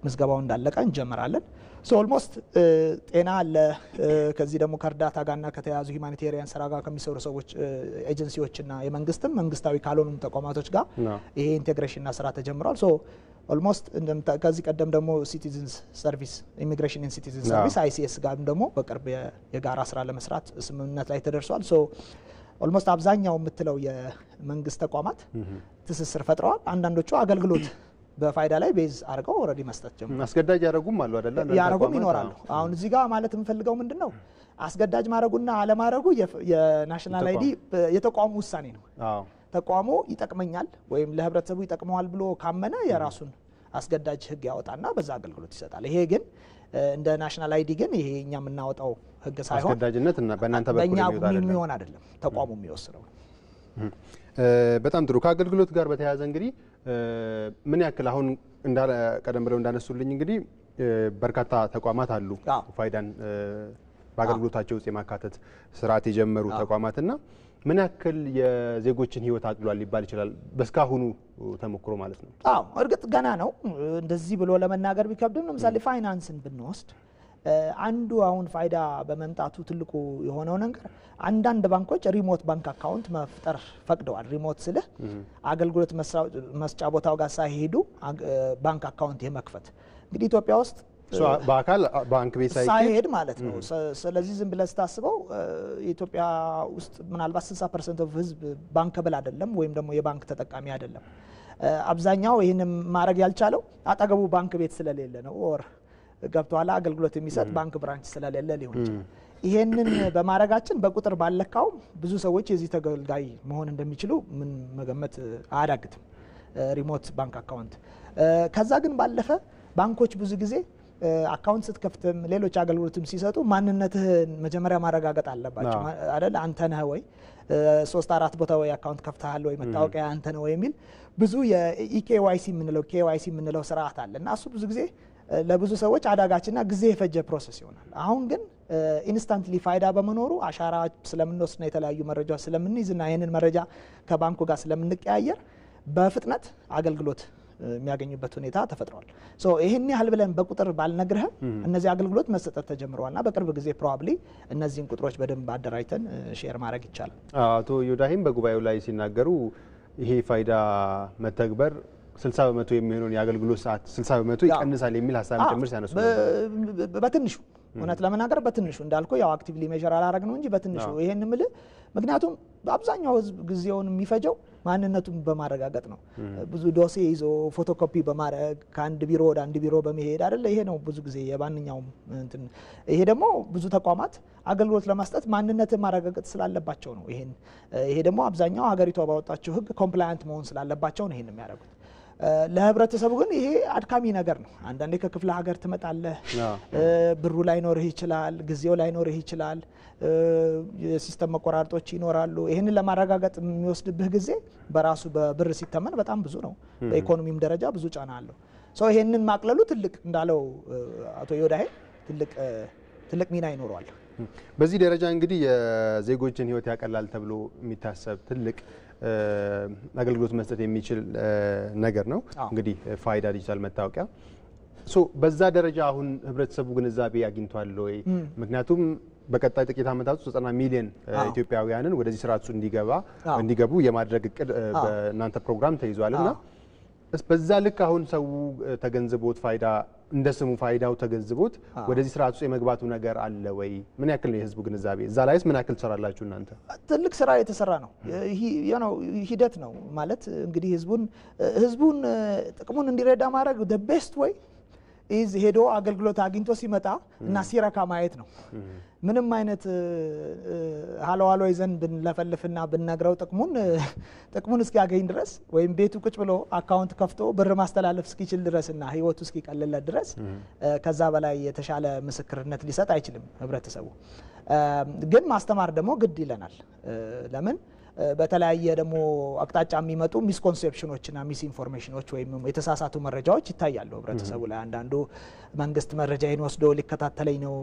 ምዝገባው እንዳለቀ እንጀምራለን። ሶ ኦልሞስት ጤና አለ። ከዚህ ደግሞ ከእርዳታ ጋርና ከተያዙ ሁማኒቴሪያን ስራ ጋር ከሚሰሩ ሰዎች ኤጀንሲዎችና የመንግስትም መንግስታዊ ካልሆኑም ተቋማቶች ጋር ይሄ ኢንቴግሬሽንና ስራ ተጀምሯል። ሶ ኦልሞስት ከዚህ ቀደም ደግሞ ሲቲዝንስ ሰርቪስ ኢሚግሬሽን ኤንድ ሲቲዝን ሰርቪስ አይሲኤስ ጋር ደግሞ በቅርብ የጋራ ስራ ለመስራት ስምምነት ላይ ተደርሷል። ሶ ኦልሞስት አብዛኛው የምትለው የመንግስት ተቋማት ትስስር ፈጥረዋል። አንዳንዶቹ አገልግሎት በፋይዳ ላይ ቤዝ አድርገው ኦልሬዲ መስጠት ጀምረዋል። አስገዳጅ ያደረጉም አሉ አይደል? ያደረጉም ይኖራሉ። አሁን እዚህ ጋር ማለት የምፈልገው ምንድነው አስገዳጅ ማድረጉና አለማድረጉ የናሽናል አይዲ የተቋሙ ውሳኔ ነው። ተቋሙ ይጠቅመኛል ወይም ለህብረተሰቡ ይጠቅመዋል ብሎ ካመነ የራሱን አስገዳጅ ህግ ያወጣና በዛ አገልግሎት ይሰጣል። ይሄ ግን እንደ ናሽናል አይዲ ግን ይሄ እኛ የምናወጣው ህግ ሳይሆን አስገዳጅነት እና በእናንተ በኩል የሚሆን አይደለም፣ ተቋሙ የሚወስነው። በጣም ጥሩ። ከአገልግሎት ጋር በተያያዘ እንግዲህ ምን ያክል አሁን ቀደም ብለው እንዳነሱልኝ እንግዲህ በርካታ ተቋማት አሉ ፋይዳን በአገልግሎታቸው ውስጥ የማካተት ስርዓት የጀመሩ ተቋማትና ምን ያክል የዜጎችን ህይወት አቅሏል ሊባል ይችላል በስካሁኑ ተሞክሮ ማለት ነው? አዎ እርግጥ ገና ነው። እንደዚህ ብሎ ለመናገር ቢከብድም ለምሳሌ ፋይናንስን ብንወስድ አንዱ አሁን ፋይዳ በመምጣቱ ትልቁ የሆነው ነገር አንዳንድ ባንኮች ሪሞት ባንክ አካውንት መፍጠር ፈቅደዋል። ሪሞት ስልህ አገልግሎት መስጫ ቦታው ጋር ሳይሄዱ ባንክ አካውንት የመክፈት እንግዲህ ኢትዮጵያ ውስጥ በአካል ባንክ ቤት ሳይሄድ ማለት ነው። ስለዚህ ዝም ብለህ ስታስበው ኢትዮጵያ ውስጥ ምናልባት 60% ኦፍ ህዝብ ባንከብል አይደለም ወይም ደግሞ የባንክ ተጠቃሚ አይደለም። አብዛኛው ይህንን ማድረግ ያልቻለው አጠገቡ ባንክ ቤት ስለሌለ ነው። ኦር ገብቷላ አገልግሎት የሚሰጥ ባንክ ብራንች ስለሌለ ሊሆን ይችላል። ይሄንን በማድረጋችን በቁጥር ባለካው ብዙ ሰዎች የዚህ ተገልጋይ መሆን እንደሚችሉ ምን መገመት አያዳግትም። ሪሞት ባንክ አካውንት ከዛ ግን ባለፈ ባንኮች ብዙ ጊዜ አካውንት ስትከፍትም ሌሎች አገልግሎትም ሲሰጡ ማንነትህን መጀመሪያ ማረጋገጥ አለባቸው አይደል? አንተ ነህ ወይ 3-4 ቦታ ወይ አካውንት ከፍተሃል ወይ መታወቂያ አንተ ነህ ወይ የሚል ብዙ የኢኬዋይሲ የምንለው ኬዋይሲ የምንለው ስርዓት አለ እና እሱ ብዙ ጊዜ ለብዙ ሰዎች አዳጋችና ጊዜ የፈጀ ፕሮሰስ ይሆናል። አሁን ግን ኢንስታንትሊ ፋይዳ በመኖሩ አሻራ ስለምንወስድና የተለያዩ መረጃዎች ስለምንይዝና ይህንን መረጃ ከባንኩ ጋር ስለምንቀያየር በፍጥነት አገልግሎት የሚያገኙበት ሁኔታ ተፈጥሯል። ሶ ይሄን ያህል ብለን በቁጥር ባልነግርህም እነዚህ አገልግሎት መሰጠት ተጀምረዋልና በቅርብ ጊዜ ፕሮባብሊ እነዚህን ቁጥሮች በደንብ አደራጅተን ሼር ማድረግ ይቻላል። አቶ ዮዳሂም በጉባኤው ላይ ሲናገሩ ይሄ ፋይዳ መተግበር 60% የሚሆነውን የአገልግሎት ሰዓት 60% ይቀንሳል የሚል ሐሳብ ጭምር ሲያነሱ በትንሹ እውነት ለመናገር በትንሹ እንዳልኩ ያው አክቲቭሊ ሜዠር አላረግ ነው እንጂ በትንሹ ይሄን ምል ምክንያቱም አብዛኛው ህዝብ ጊዜውን የሚፈጀው ማንነቱን በማረጋገጥ ነው ብዙ ዶሴ ይዞ ፎቶኮፒ በማድረግ ከአንድ ቢሮ ወደ አንድ ቢሮ በመሄድ አይደለ ይሄ ነው ብዙ ጊዜ የማንኛውም እንትን ይሄ ደግሞ ብዙ ተቋማት አገልግሎት ለማስጠት ማንነትን ማረጋገጥ ስላለባቸው ነው ይሄ ደግሞ አብዛኛው ሀገሪቷ ባወጣቸው ህግ ኮምፕላያንት መሆን ስላለባቸው ነው ይሄን የሚያደርጉት ለህብረተሰቡ ግን ይሄ አድካሚ ነገር ነው አንዳንዴ ከክፍለ ሀገር ትመጣለህ ብሩ ላይ ኖርህ ይችላል ጊዜው ላይ ኖርህ ይችላል የሲስተም መቆራረጦች ይኖራሉ ይሄንን ለማረጋገጥ የሚወስድብህ ጊዜ በራሱ በብር ሲተመን በጣም ብዙ ነው በኢኮኖሚም ደረጃ ብዙ ጫና አለው ሶ ይሄንን ማቅለሉ ትልቅ እንዳለው አቶ ዮዳሄ ትልቅ ሚና ይኖረዋል በዚህ ደረጃ እንግዲህ የዜጎችን ህይወት ያቀላል ተብሎ የሚታሰብ ትልቅ አገልግሎት መስጠት የሚችል ነገር ነው እንግዲህ ፋይዳ ዲጂታል መታወቂያ በዛ ደረጃ አሁን ህብረተሰቡ ግንዛቤ አግኝቷል ወይ ምክንያቱም በቀጣይ ጥቂት አመታት 90 ሚሊዮን ኢትዮጵያውያንን ወደዚህ ስርዓት እንዲገቡ የማድረግ እቅድ በእናንተ ፕሮግራም ተይዟልና በዛ ልክ አሁን ሰው ተገንዝቦት ፋይዳ እንደ ስሙ ፋይዳው ተገንዝቦት ወደዚህ ስርዓት ውስጥ የመግባቱ ነገር አለ ወይ ምን ያክል ነው የህዝቡ ግንዛቤ እዛ ላይስ ምን ያክል ትሰራላችሁ እናንተ ትልቅ ስራ የተሰራ ነው ሂደት ነው ማለት እንግዲህ ህዝቡን ጥቅሙን እንዲረዳ ማድረግ the best way is ሄዶ አገልግሎት አግኝቶ ሲመጣ እና ሲረካ ማየት ነው ምንም አይነት ሃሎ ይዘን ብንለፈልፍና ብንነግረው ጥቅሙን እስኪያገኝ ድረስ ወይም ቤቱ ቁጭ ብሎ አካውንት ከፍቶ ብር ማስተላለፍ እስኪችል ድረስና ህይወቱ እስኪቀልለት ድረስ ከዛ በላይ የተሻለ ምስክርነት ሊሰጥ አይችልም ህብረተሰቡ ግን ማስተማር ደግሞ ግድ ይለናል ለምን በተለያየ ደግሞ አቅጣጫ የሚመጡ ሚስኮንሴፕሽኖችና ሚስኢንፎርሜሽኖች ወይም የተሳሳቱ መረጃዎች ይታያሉ ህብረተሰቡ ላይ አንዳንዱ መንግስት መረጃዬን ወስዶ ሊከታተለኝ ነው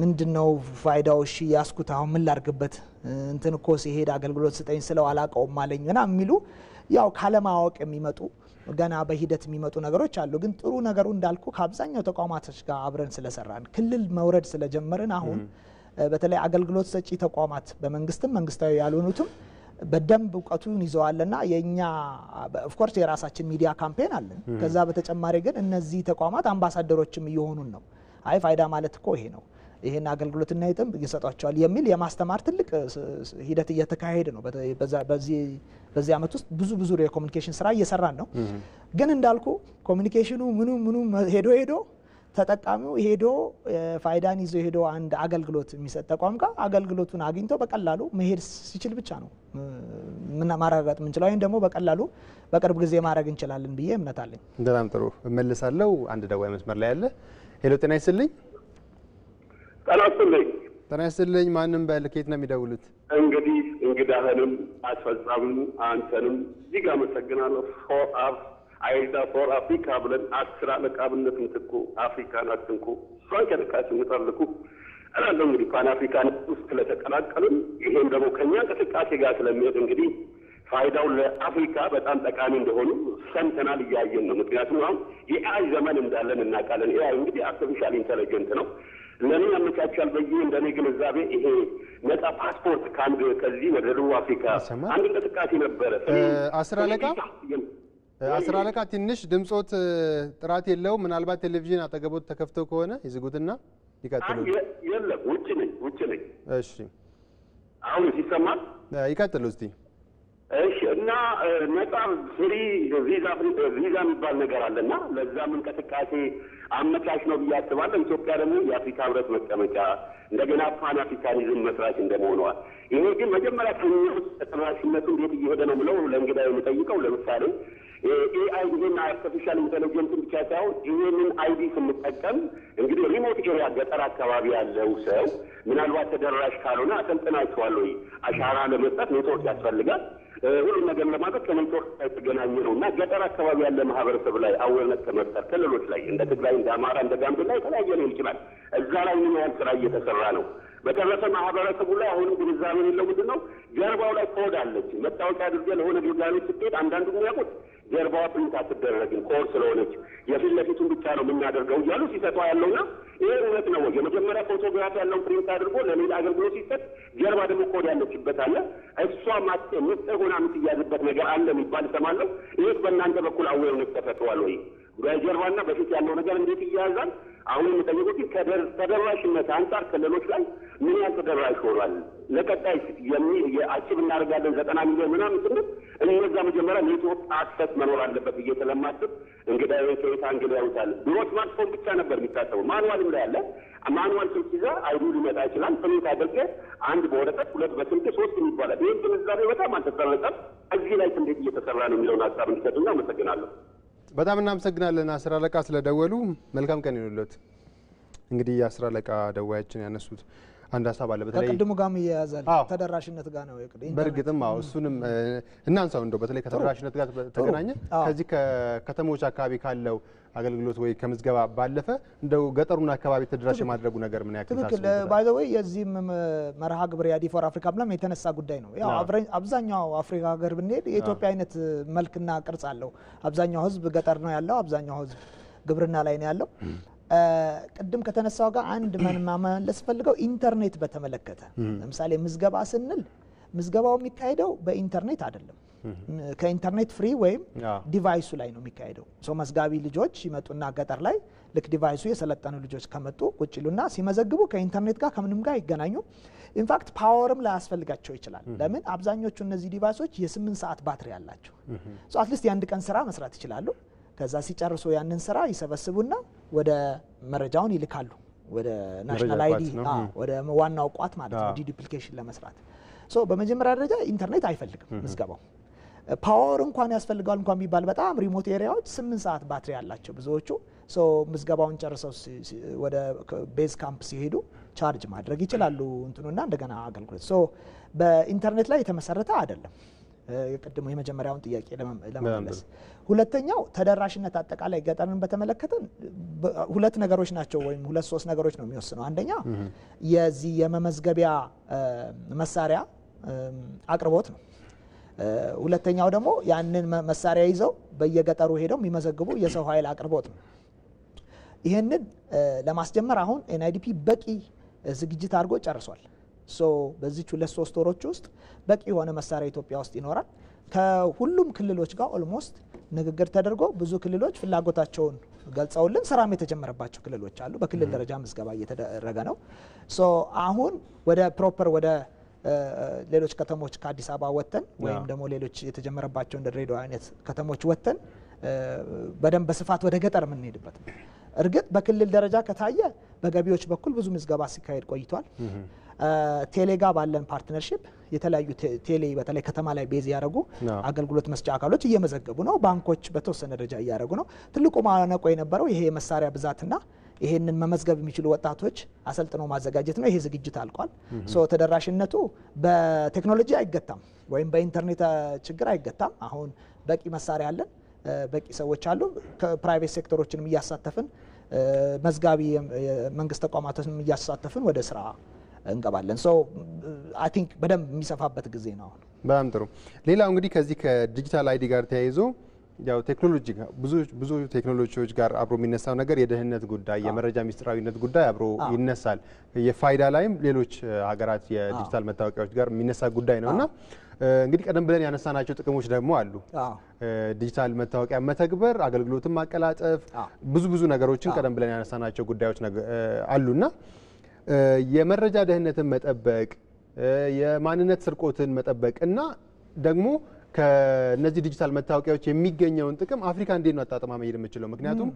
ምንድነው ፋይዳው እሺ ያስኩት አሁን ምን ላርግበት እንትን እኮ ሲሄድ አገልግሎት ስጠኝ ስለው አላቀውም ማለኝና የሚሉ ያው ካለማወቅ የሚመጡ ገና በሂደት የሚመጡ ነገሮች አሉ ግን ጥሩ ነገሩ እንዳልኩ ከአብዛኛው ተቋማቶች ጋር አብረን ስለሰራን ክልል መውረድ ስለጀመርን አሁን በተለይ አገልግሎት ሰጪ ተቋማት በመንግስትም መንግስታዊ ያልሆኑትም በደንብ እውቀቱን ይዘዋልና የኛ ኦፍ ኮርስ የራሳችን ሚዲያ ካምፔን አለን ከዛ በተጨማሪ ግን እነዚህ ተቋማት አምባሳደሮችም እየሆኑን ነው አይ ፋይዳ ማለት እኮ ይሄ ነው ይሄን አገልግሎትና ይተም ይሰጣቸዋል የሚል የማስተማር ትልቅ ሂደት እየተካሄደ ነው በዚህ አመት ውስጥ ብዙ የኮሙኒኬሽን ስራ እየሰራን ነው ግን እንዳልኩ ኮሙኒኬሽኑ ምኑ ሄዶ ተጠቃሚው ሄዶ ፋይዳን ይዞ ሄዶ አንድ አገልግሎት የሚሰጥ ተቋም ጋር አገልግሎቱን አግኝቶ በቀላሉ መሄድ ሲችል ብቻ ነው ምን ማረጋጋጥ ምንችለው አይን ደግሞ በቀላሉ በቅርብ ጊዜ ማድረግ እንችላለን ብዬ እምነት አለኝ በጣም ጥሩ እመልሳለሁ አንድ ደዋይ መስመር ላይ ያለ ሄሎ ጤና ይስጥልኝ ጤና ይስጥልኝ ማንንም በልኬት ነው የሚደውሉት እንግዲህ እንግዳህንም አስፈጻሚም አንተንም እዚህ ጋር መሰግናለሁ አይዳ ፎር አፍሪካ ብለን አስራ ለቃብነት ምትኩ አፍሪካን አትንኩ ፍራንክ ያደካችሁ ምታልኩ አላለም እንግዲህ ፓን አፍሪካን ውስጥ ለተቀላቀሉን ይሄን ደግሞ ከኛ እንቅስቃሴ ጋር ስለሚሄድ እንግዲህ ፋይዳው ለአፍሪካ በጣም ጠቃሚ እንደሆኑ ሰምተናል እያየን ነው ምክንያቱም አሁን የአይ ዘመን እንዳለን እናውቃለን ኤአይ እንግዲህ አርቲፊሻል ኢንተለጀንስ ነው ለኔ ያመቻቻል በዚህ እንደኔ ግንዛቤ ይሄ ነፃ ፓስፖርት ከዚህ ወደ ደቡብ አፍሪካ አንድ እንቅስቃሴ ነበረ አስራ አለቃ ትንሽ ድምጾት ጥራት የለው ምናልባት ቴሌቪዥን አጠገቦት ተከፍተው ከሆነ ይዝጉትና ይቀጥሉ የለም ውጭ ነኝ እሺ አሁን ይሰማል ይቀጥሉ እስቲ እሺ እና ነፃ ፍሪ ቪዛ የሚባል ነገር አለና ለዛም እንቅስቃሴ አመቻች ነው ብዬ አስባለሁ ኢትዮጵያ ደግሞ የአፍሪካ ህብረት መቀመጫ እንደገና ፓን አፍሪካኒዝም መስራች እንደመሆኗ ይሄ ግን መጀመሪያ ተጠራሽነቱ እንዴት እየሄደ ነው ብለው ለእንግዳ የሚጠይቀው ለምሳሌ ኤአይ ይሄን አርቲፊሻል ኢንተለጀንስ ብቻ ሳይሆን ይሄንን አይዲ ስንጠቀም እንግዲህ ሪሞት ኤሪያ ገጠር አካባቢ ያለው ሰው ምናልባት ተደራሽ ካልሆነ አሰልጥናቸዋል ወይ አሻራ ለመስጠት ኔትወርክ ያስፈልጋል ሁሉም ነገር ለማድረግ ከኔትወርክ የተገናኘ ነው እና ገጠር አካባቢ ያለ ማህበረሰብ ላይ አዌርነስ ከመፍጠር ክልሎች ላይ እንደ ትግራይ እንደ አማራ እንደ ጋምቤላ የተለያየ ነው ይችላል እዛ ላይ ምን ያህል ስራ እየተሰራ ነው በተረፈ ማህበረሰቡ ላይ አሁንም ግንዛቤ የለው ምንድን ነው ጀርባው ላይ ኮድ አለች መታወቂያ አድርገህ ለሆነ ግልጋሎት ስትሄድ አንዳንዱ የሚያውቁት ጀርባዋ ፕሪንት አትደረግም ኮር ስለሆነች የፊት ለፊቱን ብቻ ነው የምናደርገው እያሉ ሲሰጡ ያለውና ይሄ እውነት ነው። የመጀመሪያ ፎቶግራፍ ያለውን ፕሪንት አድርጎ ለሌላ አገልግሎት ሲሰጥ ጀርባ ደግሞ ኮድ ያለችበት አለ። እሷ ምስጢር ሆና የምትያዝበት ነገር አለ የሚባል እሰማለሁ። ይህ በእናንተ በኩል አዌርነስ ተፈጥሯል ወይ? በጀርባና በፊት ያለው ነገር እንዴት ይያያዛል? አሁን የምጠይቁት ተደራሽነት አንጻር ክልሎች ላይ ምን ያህል ተደራሽ ሆኗል? ለቀጣይ አቺቭ እናደርጋለን 90 ሚሊዮን ምናምን ስንል እነዛ መጀመሪያ ኔትወርክ አክሰስ መኖር አለበት ብዬ ስለማስብ እንግዲህ ከየት አንግል ያውታል። ድሮ ስማርትፎን ብቻ ነበር የሚታሰበው። ማኑዋልም ላይ ያለ ማኑዋል ስልክ ይዘህ አይዲ ሊመጣ ይችላል። ፕሪንት አድርገህ አንድ በወረቀት ሁለት በስልክ ሶስት የሚባላል። ይህም ግንዛቤ በጣም አልተሰረጸም። እዚህ ላይ እንዴት እየተሰራ ነው የሚለውን ሀሳብ እንዲሰጡና አመሰግናለሁ። በጣም እናመሰግናለን አስር አለቃ ስለደወሉ። መልካም ቀን ይሁንልዎት። እንግዲህ የአስር አለቃ ደዋያችን ያነሱት አንድ ሀሳብ አለ። በተለይ ከቅድሙ ጋር ይያያዛል ተደራሽነት ጋር ነው የቅድ በእርግጥም እሱንም እናንሳው። እንደው በተለይ ከተደራሽነት ጋር ተገናኘ ከዚህ ከከተሞች አካባቢ ካለው አገልግሎት ወይ ከምዝገባ ባለፈ እንደው ገጠሩን አካባቢ ተደራሽ የማድረጉ ነገር ምን ያክል ታስቦ ባይ ዘ ወይ የዚህም መርሃ ግብር ያዲ ፎር አፍሪካ ብለም የተነሳ ጉዳይ ነው። ያው አብዛኛው አፍሪካ ሀገር ብንሄድ የኢትዮጵያ አይነት መልክና ቅርጽ አለው። አብዛኛው ህዝብ ገጠር ነው ያለው፣ አብዛኛው ህዝብ ግብርና ላይ ነው ያለው። ቅድም ከተነሳው ጋር አንድ መመለስ ፈልገው ኢንተርኔት በተመለከተ ለምሳሌ ምዝገባ ስንል ምዝገባው የሚካሄደው በኢንተርኔት አይደለም። ከኢንተርኔት ፍሪ ወይም ዲቫይሱ ላይ ነው የሚካሄደው። ሶ መዝጋቢ ልጆች ይመጡና ገጠር ላይ ልክ ዲቫይሱ የሰለጠኑ ልጆች ከመጡ ቁጭ ይሉና ሲመዘግቡ ከኢንተርኔት ጋር ከምንም ጋር ይገናኙ። ኢንፋክት ፓወርም ላይ ያስፈልጋቸው ይችላል። ለምን አብዛኞቹ እነዚህ ዲቫይሶች የ8 ሰዓት ባትሪ አላቸው። ሶ አትሊስት የአንድ ቀን ስራ መስራት ይችላሉ። ከዛ ሲጨርሱ ያንን ስራ ይሰበስቡና ወደ መረጃውን ይልካሉ ወደ ናሽናል አይዲ ወደ ዋናው ቋት ማለት ነው ዲዱፕሊኬሽን ለመስራት። ሶ በመጀመሪያ ደረጃ ኢንተርኔት አይፈልግም ምዝገባው። ፓወር እንኳን ያስፈልጋል እንኳን ቢባል በጣም ሪሞት ኤሪያዎች 8 ሰዓት ባትሪ አላቸው ብዙዎቹ። ሶ ምዝገባውን ጨርሰው ወደ ቤዝ ካምፕ ሲሄዱ ቻርጅ ማድረግ ይችላሉ እንትኑና እንደገና አገልግሎት። ሶ በኢንተርኔት ላይ የተመሰረተ አይደለም። የቀድሞ የመጀመሪያውን ጥያቄ ለመመለስ ሁለተኛው ተደራሽነት አጠቃላይ ገጠርን በተመለከተ ሁለት ነገሮች ናቸው ወይም ሁለት ሶስት ነገሮች ነው የሚወስነው። አንደኛ የዚህ የመመዝገቢያ መሳሪያ አቅርቦት ነው። ሁለተኛው ደግሞ ያንን መሳሪያ ይዘው በየገጠሩ ሄደው የሚመዘግቡ የሰው ኃይል አቅርቦት ነው። ይሄንን ለማስጀመር አሁን ኤንአይዲፒ በቂ ዝግጅት አድርጎ ጨርሷል። ሶ በዚህ 2-3 ወሮች ውስጥ በቂ የሆነ መሳሪያ ኢትዮጵያ ውስጥ ይኖራል። ከሁሉም ክልሎች ጋር ኦልሞስት ንግግር ተደርጎ ብዙ ክልሎች ፍላጎታቸውን ገልጸውልን ስራም የተጀመረባቸው ክልሎች አሉ። በክልል ደረጃ ምዝገባ እየተደረገ ነው። ሶ አሁን ወደ ፕሮፐር ወደ ሌሎች ከተሞች ከአዲስ አበባ ወጥተን ወይም ደግሞ ሌሎች የተጀመረባቸው እንደ ድሬዳዋ አይነት ከተሞች ወጥተን በደንብ በስፋት ወደ ገጠር የምንሄድበት። እርግጥ በክልል ደረጃ ከታየ በገቢዎች በኩል ብዙ ምዝገባ ሲካሄድ ቆይቷል። ቴሌ ጋር ባለን ፓርትነርሺፕ የተለያዩ ቴሌ በተለይ ከተማ ላይ ቤዝ ያደረጉ አገልግሎት መስጫ አካሎች እየመዘገቡ ነው። ባንኮች በተወሰነ ደረጃ እያደረጉ ነው። ትልቁ ማነቆ የነበረው ይሄ የመሳሪያ ብዛትና ይሄንን መመዝገብ የሚችሉ ወጣቶች አሰልጥኖ ማዘጋጀት ነው። ይሄ ዝግጅት አልቋል። ሶ ተደራሽነቱ በቴክኖሎጂ አይገታም ወይም በኢንተርኔት ችግር አይገታም። አሁን በቂ መሳሪያ አለን፣ በቂ ሰዎች አሉ። ከፕራይቬት ሴክተሮችንም እያሳተፍን መዝጋቢ መንግስት ተቋማቶችንም እያሳተፍን ወደ ስራ እንገባለን። ሶ አይ ቲንክ በደንብ የሚሰፋበት ጊዜ ነው አሁን። በጣም ጥሩ። ሌላው እንግዲህ ከዚህ ከዲጂታል አይዲ ጋር ተያይዞ ያው ቴክኖሎጂ ብዙ ቴክኖሎጂዎች ጋር አብሮ የሚነሳው ነገር የደህንነት ጉዳይ፣ የመረጃ ሚስጥራዊነት ጉዳይ አብሮ ይነሳል። የፋይዳ ላይም ሌሎች ሀገራት የዲጂታል መታወቂያዎች ጋር የሚነሳ ጉዳይ ነውና እንግዲህ ቀደም ብለን ያነሳናቸው ጥቅሞች ደግሞ አሉ። ዲጂታል መታወቂያ መተግበር፣ አገልግሎትን ማቀላጠፍ፣ ብዙ ነገሮችን ቀደም ብለን ያነሳናቸው ጉዳዮች አሉና የመረጃ ደህንነትን መጠበቅ፣ የማንነት ስርቆትን መጠበቅ እና ደግሞ ከነዚህ ዲጂታል መታወቂያዎች የሚገኘውን ጥቅም አፍሪካ እንዴት ነው አጣጥማ መሄድ የምችለው? ምክንያቱም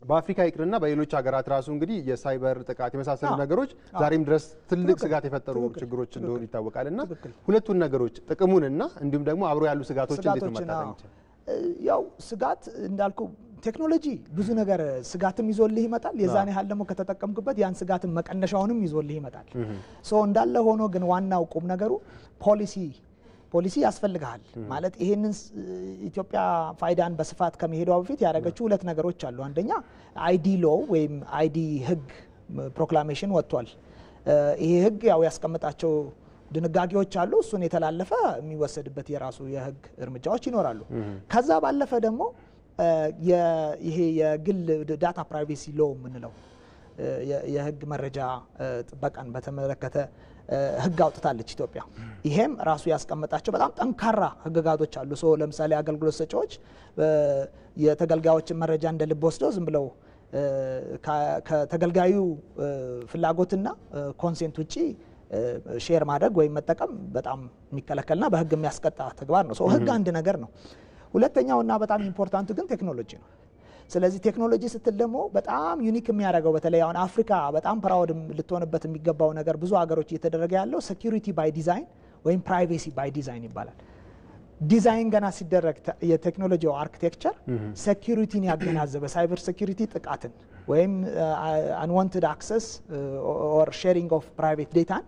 በአፍሪካ ይቅርና በሌሎች ሀገራት ራሱ እንግዲህ የሳይበር ጥቃት የመሳሰሉ ነገሮች ዛሬም ድረስ ትልቅ ስጋት የፈጠሩ ችግሮች እንደሆኑ ይታወቃልና ሁለቱን ነገሮች ጥቅሙንና እንዲሁም ደግሞ አብሮ ያሉ ስጋቶችን እንዴት ነው ማጣጣም ይቻላል? ያው ስጋት እንዳልኩ ቴክኖሎጂ ብዙ ነገር ስጋትም ይዞልህ ይመጣል። የዛኔ ያህል ደግሞ ከተጠቀምክበት ያን ስጋትም መቀነሻውንም ይዞልህ ይመጣል። ሶ እንዳለ ሆኖ ግን ዋናው ቁም ነገሩ ፖሊሲ ያስፈልጋል ማለት ይሄንን ኢትዮጵያ ፋይዳን በስፋት ከመሄዷ በፊት ያደረገችው ሁለት ነገሮች አሉ። አንደኛ አይዲ ሎ ወይም አይዲ ህግ ፕሮክላሜሽን ወጥቷል። ይሄ ህግ ያው ያስቀመጣቸው ድንጋጌዎች አሉ። እሱን የተላለፈ የሚወሰድበት የራሱ የህግ እርምጃዎች ይኖራሉ። ከዛ ባለፈ ደግሞ ይሄ የግል ዳታ ፕራይቬሲ ሎ የምንለው የህግ መረጃ ጥበቃን በተመለከተ ህግ አውጥታለች ኢትዮጵያ። ይሄም ራሱ ያስቀመጣቸው በጣም ጠንካራ ህግጋቶች አሉ። ለምሳሌ አገልግሎት ሰጪዎች የተገልጋዮችን መረጃ እንደ ልብ ወስደው ዝም ብለው ከተገልጋዩ ፍላጎትና ኮንሴንት ውጪ ሼር ማድረግ ወይም መጠቀም በጣም የሚከለከልና በህግ የሚያስቀጣ ተግባር ነው። ህግ አንድ ነገር ነው። ሁለተኛውና በጣም ኢምፖርታንቱ ግን ቴክኖሎጂ ነው። ስለዚህ ቴክኖሎጂ ስትል ደግሞ በጣም ዩኒክ የሚያደርገው በተለይ አሁን አፍሪካ በጣም ፕራውድ ልትሆንበት የሚገባው ነገር ብዙ ሀገሮች እየተደረገ ያለው ሴኩሪቲ ባይ ዲዛይን ወይም ፕራይቬሲ ባይ ዲዛይን ይባላል። ዲዛይን ገና ሲደረግ የቴክኖሎጂው አርኪቴክቸር ሴኩሪቲን ያገናዘበ ሳይበር ሴኩሪቲ ጥቃትን ወይም አንዋንትድ አክሰስ ኦር ሼሪንግ ኦፍ ፕራይቬት ዴታን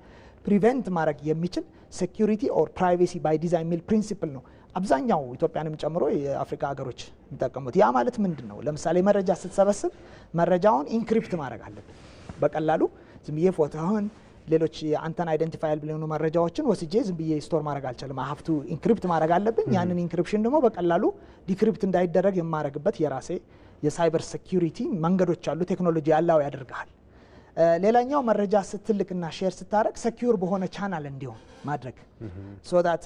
ፕሪቨንት ማድረግ የሚችል ሴኩሪቲ ኦር ፕራይቬሲ ባይ ዲዛይን የሚል ፕሪንሲፕል ነው አብዛኛው ኢትዮጵያንም ጨምሮ የአፍሪካ ሀገሮች የሚጠቀሙት። ያ ማለት ምንድን ነው? ለምሳሌ መረጃ ስትሰበስብ መረጃውን ኢንክሪፕት ማድረግ አለብን። በቀላሉ ዝም ብዬ ፎቶህን ሌሎች አንተን አይደንቲፋይል ብለኑ መረጃዎችን ወስጄ ዝም ብዬ ስቶር ማድረግ አልችልም። ሀፍቱ ኢንክሪፕት ማድረግ አለብኝ። ያንን ኢንክሪፕሽን ደግሞ በቀላሉ ዲክሪፕት እንዳይደረግ የማረግበት የራሴ የሳይበር ሴኩሪቲ መንገዶች አሉ። ቴክኖሎጂ ያላው ያደርጋል። ሌላኛው መረጃ ስትልክና ሼር ስታረግ ሴኩር በሆነ ቻናል እንዲሆን ማድረግ ሶ ዳት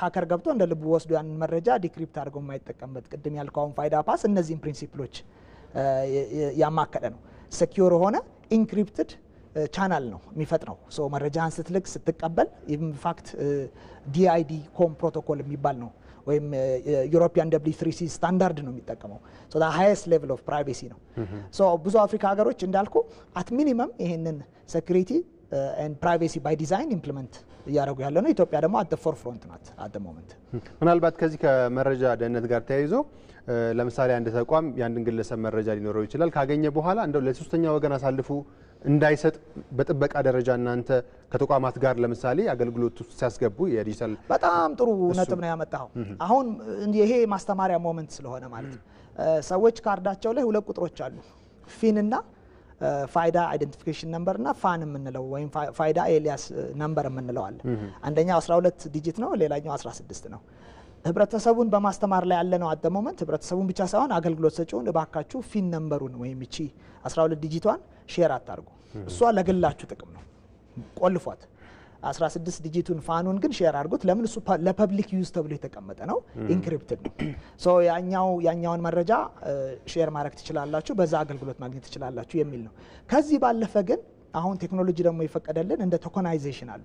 ሃከር ገብቶ እንደ ልቡ ወስዶ ያንን መረጃ ዲክሪፕት አድርጎ የማይጠቀምበት ቅድም ያልከውን ፋይዳ ፓስ እነዚህን ፕሪንሲፕሎች ያማከለ ነው። ሴኩር ሆነ ኢንክሪፕትድ ቻናል ነው የሚፈጥረው። መረጃን ስትልክ ስትቀበል ኢንፋክት ዲአይዲ ኮም ፕሮቶኮል የሚባል ነው ወይም ዩሮፒያን W3C ስታንዳርድ ነው የሚጠቀመው። the highest level of privacy ነው። ብዙ አፍሪካ ሀገሮች እንዳልኩ at minimum ይሄንን security and privacy by design implement እያደረጉ ያለ ነው። ኢትዮጵያ ደግሞ at the forefront ናት at the moment። ምናልባት ከዚህ ከመረጃ ደህንነት ጋር ተያይዞ ለምሳሌ አንድ ተቋም ያንድን ግለሰብ መረጃ ሊኖረው ይችላል። ካገኘ በኋላ እንደው ለሶስተኛ ወገን አሳልፉ እንዳይሰጥ በጥበቃ ደረጃ እናንተ ከተቋማት ጋር ለምሳሌ አገልግሎት ሲያስገቡ የዲጂታል በጣም ጥሩ ነጥብ ነው ያመጣው። አሁን ይሄ ማስተማሪያ ሞመንት ስለሆነ ማለት ሰዎች ካርዳቸው ላይ ሁለት ቁጥሮች አሉ። ፊን እና ፋይዳ አይደንቲፊኬሽን ነምበር እና ፋን የምንለው ወይም ፋይዳ ኤሊያስ ነምበር የምንለው አለ። አንደኛው 12 ዲጂት ነው፣ ሌላኛው 16 ነው። ህብረተሰቡን በማስተማር ላይ ያለ ነው አት ሞመንት። ህብረተሰቡን ብቻ ሳይሆን አገልግሎት ሰጪውን እባካችሁ ፊን ነምበሩን ወይም እቺ 12 ዲጂቷን ሼር አታርጉ። እሷ ለግላችሁ ጥቅም ነው፣ ቆልፏት። 16 ዲጂቱን ፋኑን ግን ሼር አድርጉት። ለምን? እሱ ለፐብሊክ ዩዝ ተብሎ የተቀመጠ ነው፣ ኢንክሪፕትድ ነው። ያኛውን መረጃ ሼር ማድረግ ትችላላችሁ፣ በዛ አገልግሎት ማግኘት ትችላላችሁ የሚል ነው። ከዚህ ባለፈ ግን አሁን ቴክኖሎጂ ደግሞ የፈቀደልን እንደ ቶኮናይዜሽን አሉ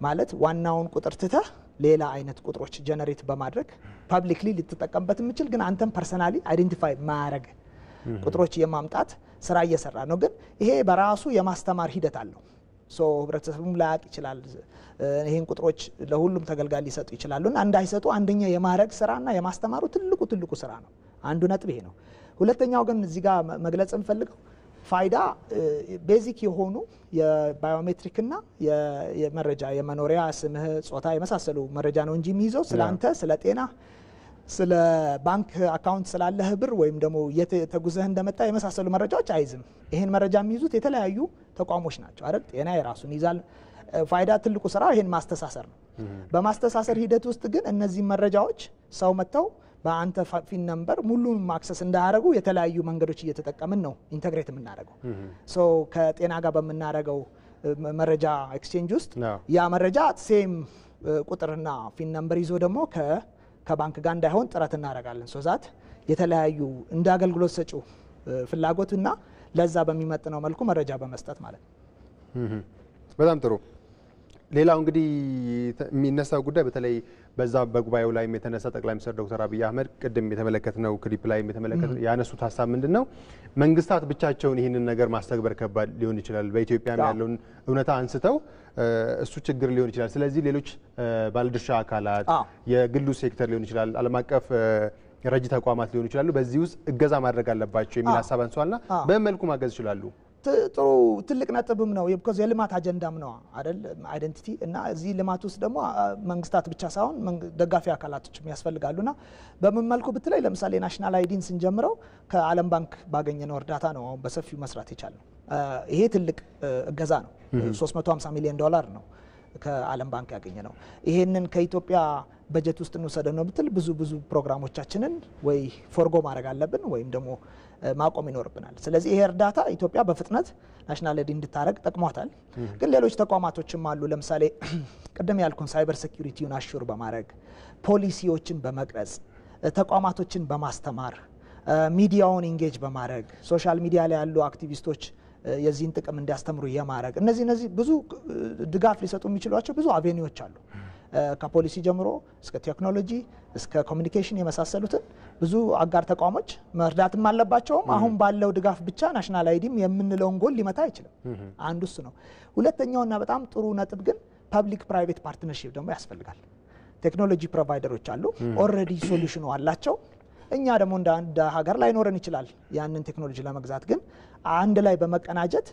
ማለት ዋናውን ቁጥር ትተህ ሌላ አይነት ቁጥሮች ጀነሬት በማድረግ ፐብሊክሊ ልትጠቀምበት የምችል ግን አንተም ፐርሰናሊ አይደንቲፋይ ማድረግ ቁጥሮች የማምጣት ስራ እየሰራ ነው። ግን ይሄ በራሱ የማስተማር ሂደት አለው። ህብረተሰቡም ላያቅ ይችላል። ይሄን ቁጥሮች ለሁሉም ተገልጋይ ሊሰጡ ይችላሉና እንዳይሰጡ አንደኛ የማድረግ ስራና የማስተማሩ ትልቁ ስራ ነው። አንዱ ነጥብ ይሄ ነው። ሁለተኛው ግን እዚህ ጋር መግለጽ እንፈልገው ፋይዳ ቤዚክ የሆኑ የባዮሜትሪክና የመረጃ የመኖሪያ ስምህ፣ ጾታ የመሳሰሉ መረጃ ነው እንጂ የሚይዘው ስለአንተ፣ ስለ ጤና፣ ስለ ባንክ አካውንት ስላለህ ብር ወይም ደግሞ የተጉዘህ እንደመጣ የመሳሰሉ መረጃዎች አይዝም። ይሄን መረጃ የሚይዙት የተለያዩ ተቋሞች ናቸው አይደል? ጤና የራሱን ይዛል። ፋይዳ ትልቁ ስራ ይሄን ማስተሳሰር ነው። በማስተሳሰር ሂደት ውስጥ ግን እነዚህ መረጃዎች ሰው መተው በአንተ ፊን ነምበር ሙሉን አክሰስ እንዳያደርጉ የተለያዩ መንገዶች እየተጠቀምን ነው ኢንተግሬት የምናደርገው። ከጤና ጋር በምናደርገው መረጃ ኤክስቼንጅ ውስጥ ያ መረጃ ሴም ቁጥርና ፊን ነምበር ይዞ ደግሞ ከባንክ ጋር እንዳይሆን ጥረት እናደርጋለን። ዛት የተለያዩ እንደ አገልግሎት ሰጪው ፍላጎትና ለዛ በሚመጥነው መልኩ መረጃ በመስጠት ማለት ነው። በጣም ጥሩ። ሌላው እንግዲህ የሚነሳው ጉዳይ በተለይ በዛ በጉባኤው ላይ የተነሳ ጠቅላይ ሚኒስትር ዶክተር አብይ አህመድ ቅድም የተመለከትነው ክሊፕ ላይ የተመለከት ያነሱት ሀሳብ ምንድነው? መንግስታት ብቻቸውን ይህንን ነገር ማስተግበር ከባድ ሊሆን ይችላል። በኢትዮጵያ ያለውን እውነታ አንስተው እሱ ችግር ሊሆን ይችላል። ስለዚህ ሌሎች ባለድርሻ አካላት፣ የግሉ ሴክተር ሊሆን ይችላል፣ ዓለም አቀፍ ረጅ ተቋማት ሊሆኑ ይችላሉ፣ በዚህ ውስጥ እገዛ ማድረግ አለባቸው የሚል ሀሳብ አንሷልና በመልኩ ማገዝ ይችላሉ። ጥሩ ትልቅ ነጥብም ነው። because የልማት አጀንዳም ነው አይደል? አይደንቲቲ እና እዚህ ልማት ውስጥ ደግሞ መንግስታት ብቻ ሳይሆን ደጋፊ አካላቶችም ያስፈልጋሉና በምን መልኩ ብትለይ ለምሳሌ ናሽናል አይዲን ስንጀምረው ከዓለም ባንክ ባገኘነው እርዳታ ነው አሁን በሰፊው መስራት የቻልነው። ይሄ ትልቅ እገዛ ነው። $350 ሚሊዮን ነው ከዓለም ባንክ ያገኘ ነው። ይሄንን ከኢትዮጵያ በጀት ውስጥ እንወሰደው ነው ብትል ብዙ ፕሮግራሞቻችንን ወይ ፎርጎ ማድረግ አለብን ወይም ደግሞ ማቆም ይኖርብናል። ስለዚህ ይሄ እርዳታ ኢትዮጵያ በፍጥነት ናሽናል አይዲ እንድታረግ ጠቅሟታል። ግን ሌሎች ተቋማቶችም አሉ። ለምሳሌ ቅድም ያልኩን ሳይበር ሴኩሪቲውን አሹር በማድረግ ፖሊሲዎችን በመቅረጽ ተቋማቶችን በማስተማር ሚዲያውን ኢንጌጅ በማድረግ ሶሻል ሚዲያ ላይ ያሉ አክቲቪስቶች የዚህን ጥቅም እንዲያስተምሩ የማድረግ እነዚህ ብዙ ድጋፍ ሊሰጡ የሚችሏቸው ብዙ አቬኒዎች አሉ። ከፖሊሲ ጀምሮ እስከ ቴክኖሎጂ እስከ ኮሚኒኬሽን የመሳሰሉትን ብዙ አጋር ተቋሞች መርዳትም አለባቸውም። አሁን ባለው ድጋፍ ብቻ ናሽናል አይዲም የምንለውን ጎል ሊመታ አይችልም። አንዱ እሱ ነው። ሁለተኛውና በጣም ጥሩ ነጥብ ግን ፐብሊክ ፕራይቬት ፓርትነርሺፕ ደግሞ ያስፈልጋል። ቴክኖሎጂ ፕሮቫይደሮች አሉ፣ ኦልሬዲ ሶሉሽኑ አላቸው። እኛ ደግሞ እንደ ሀገር ላይኖረን ይችላል ያንን ቴክኖሎጂ ለመግዛት። ግን አንድ ላይ በመቀናጀት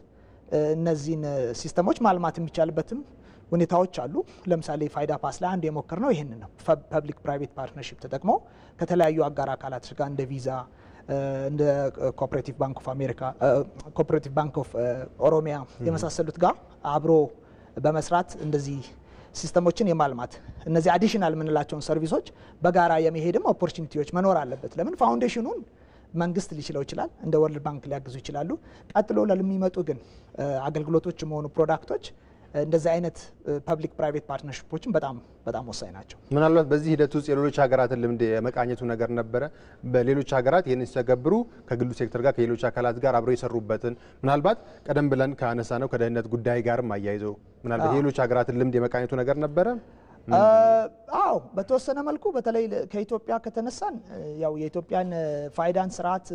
እነዚህን ሲስተሞች ማልማት የሚቻልበትም ሁኔታዎች አሉ። ለምሳሌ ፋይዳ ፓስ ላይ አንድ የሞከርነው ይሄንን ነው። ፐብሊክ ፕራይቬት ፓርትነርሺፕ ተጠቅሞ ከተለያዩ አጋር አካላት ጋር እንደ ቪዛ፣ እንደ ኮኦፐሬቲቭ ባንክ ኦፍ አሜሪካ፣ ኮኦፐሬቲቭ ባንክ ኦፍ ኦሮሚያ የመሳሰሉት ጋር አብሮ በመስራት እንደዚህ ሲስተሞችን የማልማት እነዚህ አዲሽናል የምንላቸውን ሰርቪሶች በጋራ የመሄድም ኦፖርቹኒቲዎች መኖር አለበት። ለምን ፋውንዴሽኑን መንግስት ሊችለው ይችላል፣ እንደ ወርልድ ባንክ ሊያግዙ ይችላሉ። ቀጥሎ ለሚመጡ ግን አገልግሎቶች መሆኑ ፕሮዳክቶች እንደዚህ አይነት ፐብሊክ ፕራይቬት ፓርትነርሺፖችን በጣም ወሳኝ ናቸው። ምናልባት በዚህ ሂደት ውስጥ የሌሎች ሀገራትን ልምድ የመቃኘቱ ነገር ነበረ። በሌሎች ሀገራት ይህን ሲተገብሩ ከግሉ ሴክተር ጋር ከሌሎች አካላት ጋር አብረው የሰሩበትን ምናልባት ቀደም ብለን ካነሳ ነው ከደህንነት ጉዳይ ጋርም አያይዘው ምናልባት የሌሎች ሀገራትን ልምድ የመቃኘቱ ነገር ነበረ። አዎ በተወሰነ መልኩ በተለይ ከኢትዮጵያ ከተነሳን ያው የኢትዮጵያን ፋይዳን ስርዓት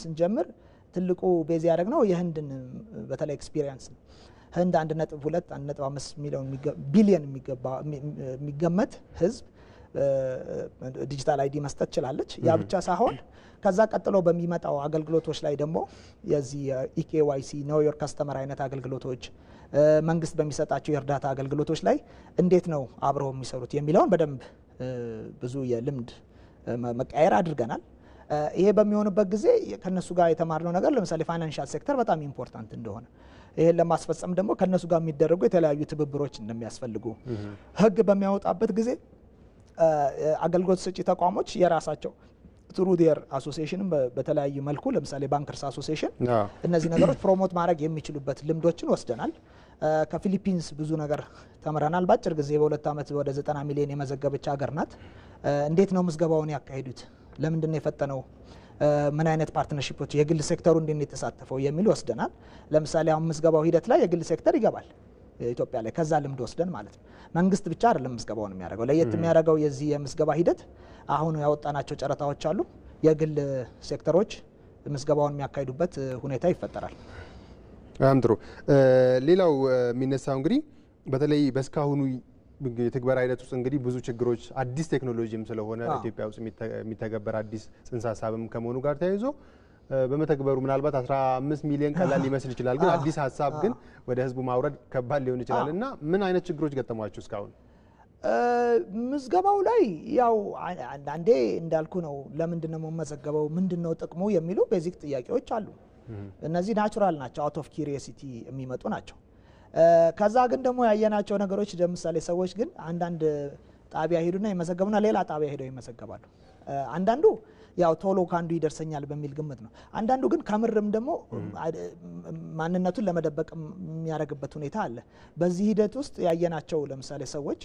ስንጀምር ትልቁ ቤዝ ያደረግነው የህንድን በተለይ ኤክስፒሪየንስ ነው። ህንድ 1.2 1.5 ቢሊዮን የሚገመት ህዝብ ዲጂታል አይዲ መስጠት ችላለች። ያ ብቻ ሳይሆን ከዛ ቀጥሎ በሚመጣው አገልግሎቶች ላይ ደግሞ የዚህ ኢኬዋይሲ ኖው ዮር ከስተመር አይነት አገልግሎቶች መንግስት በሚሰጣቸው የእርዳታ አገልግሎቶች ላይ እንዴት ነው አብረው የሚሰሩት የሚለውን በደንብ ብዙ የልምድ መቀየር አድርገናል። ይሄ በሚሆንበት ጊዜ ከነሱ ጋር የተማርነው ነገር ለምሳሌ ፋይናንሻል ሴክተር በጣም ኢምፖርታንት እንደሆነ ይሄን ለማስፈጸም ደግሞ ከነሱ ጋር የሚደረጉ የተለያዩ ትብብሮች እንደሚያስፈልጉ ህግ በሚያወጣበት ጊዜ አገልግሎት ሰጪ ተቋሞች የራሳቸው ትሩ ዴር አሶሲዬሽን በተለያዩ መልኩ ለምሳሌ ባንከርስ አሶሲዬሽን እነዚህ ነገሮች ፕሮሞት ማድረግ የሚችሉበት ልምዶችን ወስደናል። ከፊሊፒንስ ብዙ ነገር ተምረናል። ባጭር ጊዜ በ2 ዓመት ወደ 90 ሚሊዮን የመዘገበች ሀገር ናት። እንዴት ነው ምዝገባውን ያካሄዱት? ለምንድን ነው የፈጠነው? ምን አይነት ፓርትነርሺፖች የግል ሴክተሩ እንዴት ነው የተሳተፈው የሚል ወስደናል። ለምሳሌ አሁን ምዝገባው ሂደት ላይ የግል ሴክተር ይገባል ኢትዮጵያ ላይ ከዛ ልምድ ወስደን ማለት ነው። መንግስት ብቻ አይደለም ምዝገባውን የሚያደርገው። ለየት የሚያደርገው የዚህ የምዝገባ ሂደት አሁን ያወጣናቸው ጨረታዎች አሉ። የግል ሴክተሮች ምዝገባውን የሚያካሂዱበት ሁኔታ ይፈጠራል። በጣም ጥሩ። ሌላው የሚነሳው እንግዲህ በተለይ በስካሁኑ የትግበራ ሂደት ውስጥ እንግዲህ ብዙ ችግሮች አዲስ ቴክኖሎጂም ስለሆነ ኢትዮጵያ ውስጥ የሚተገበር አዲስ ጽንሰ ሀሳብም ከመሆኑ ጋር ተያይዞ በመተግበሩ ምናልባት 15 ሚሊዮን ቀላል ሊመስል ይችላል። ግን አዲስ ሀሳብ ግን ወደ ህዝቡ ማውረድ ከባድ ሊሆን ይችላል እና ምን አይነት ችግሮች ገጠሟችሁ እስካሁን? ምዝገባው ላይ ያው አንዳንዴ እንዳልኩ ነው። ለምንድን ነው የምመዘገበው? ምንድነው ጥቅሙ? የሚሉ ቤዚክ ጥያቄዎች አሉ። እነዚህ ናቹራል ናቸው፣ አውት ኦፍ ኪሪዮሲቲ የሚመጡ ናቸው። ከዛ ግን ደግሞ ያየናቸው ነገሮች ለምሳሌ ሰዎች ግን አንዳንድ ጣቢያ ሄዱና ይመዘገቡና ሌላ ጣቢያ ሄደው ይመዘገባሉ። አንዳንዱ ያው ቶሎ ካንዱ ይደርሰኛል በሚል ግምት ነው። አንዳንዱ ግን ከምርም ደግሞ ማንነቱን ለመደበቅ የሚያደርግበት ሁኔታ አለ። በዚህ ሂደት ውስጥ ያየናቸው ለምሳሌ ሰዎች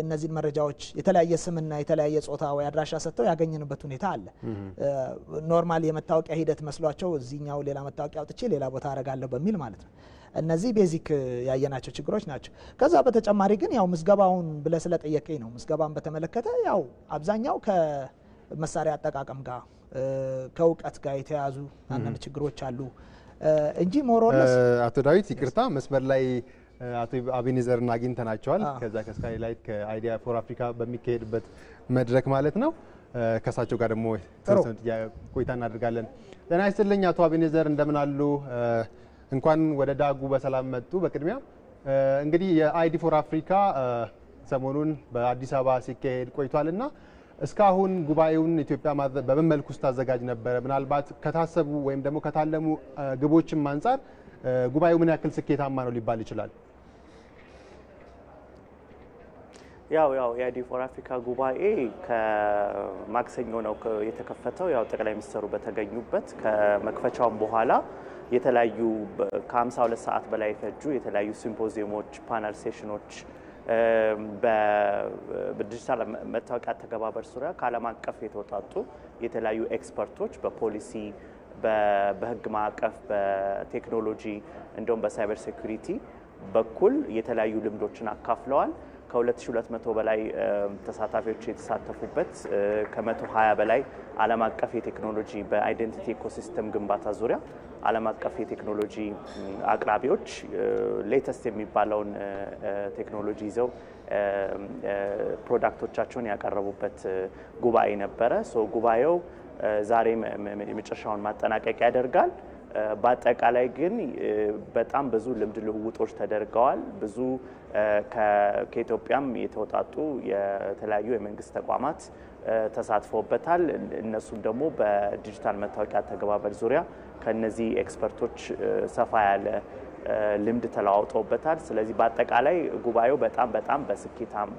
እነዚህን መረጃዎች የተለያየ ስምና የተለያየ ጾታ ወይ አድራሻ ሰጥተው ያገኘንበት ሁኔታ አለ። ኖርማል የመታወቂያ ሂደት መስሏቸው እዚህኛው ሌላ መታወቂያ አውጥቼ ሌላ ቦታ አረጋለሁ በሚል ማለት ነው። እነዚህ ቤዚክ ያየናቸው ችግሮች ናቸው። ከዛ በተጨማሪ ግን ያው ምዝገባውን ብለ ስለጠየቀኝ ነው። ምዝገባን በተመለከተ ያው አብዛኛው ከመሳሪያ አጠቃቀም ጋር ከእውቀት ጋር የተያዙ አንዳንድ ችግሮች አሉ እንጂ ሞሮለስ አቶ ዳዊት ይቅርታ መስመር ላይ አቶ አቤኔዘርን አግኝተናቸዋል። ከዛ ከስካይላይት ከአይዲያ ፎር አፍሪካ በሚካሄድበት መድረክ ማለት ነው። ከሳቸው ጋር ደግሞ ቆይታ እናደርጋለን። ጤና ይስጥልኝ አቶ አቤኔዘር እንደምን አሉ? እንኳን ወደ ዳጉ በሰላም መጡ። በቅድሚያ እንግዲህ የአይዲ ፎር አፍሪካ ሰሞኑን በአዲስ አበባ ሲካሄድ ቆይቷልና እስካሁን ጉባኤውን ኢትዮጵያ በምን መልኩ ስታዘጋጅ ነበረ? ምናልባት ከታሰቡ ወይም ደግሞ ከታለሙ ግቦችም አንጻር ጉባኤው ምን ያክል ስኬታማ ነው ሊባል ይችላል? ያው የአይዲ ፎር አፍሪካ ጉባኤ ከማክሰኞ ነው የተከፈተው። ያው ጠቅላይ ሚኒስትሩ በተገኙበት ከመክፈቻው በኋላ የተለያዩ ከ52 ሰዓት በላይ ፈጁ የተለያዩ ሲምፖዚየሞች፣ ፓናል ሴሽኖች በዲጂታል መታወቂያ አተገባበር ዙሪያ ከዓለም አቀፍ የተወጣጡ የተለያዩ ኤክስፐርቶች በፖሊሲ በህግ ማዕቀፍ በቴክኖሎጂ እንደውም በሳይበር ሴኩሪቲ በኩል የተለያዩ ልምዶችን አካፍለዋል። ከ2200 በላይ ተሳታፊዎች የተሳተፉበት ከ120 በላይ ዓለም አቀፍ የቴክኖሎጂ በአይደንቲቲ ኢኮሲስተም ግንባታ ዙሪያ ዓለም አቀፍ የቴክኖሎጂ አቅራቢዎች ሌተስት የሚባለውን ቴክኖሎጂ ይዘው ፕሮዳክቶቻቸውን ያቀረቡበት ጉባኤ ነበረ። ጉባኤው ዛሬ የመጨረሻውን ማጠናቀቂያ ያደርጋል። በአጠቃላይ ግን በጣም ብዙ ልምድ ልውውጦች ተደርገዋል። ብዙ ከኢትዮጵያም የተወጣጡ የተለያዩ የመንግስት ተቋማት ተሳትፈውበታል። እነሱም ደግሞ በዲጂታል መታወቂያ አተገባበር ዙሪያ ከነዚህ ኤክስፐርቶች ሰፋ ያለ ልምድ ተለዋውጠውበታል። ስለዚህ በአጠቃላይ ጉባኤው በጣም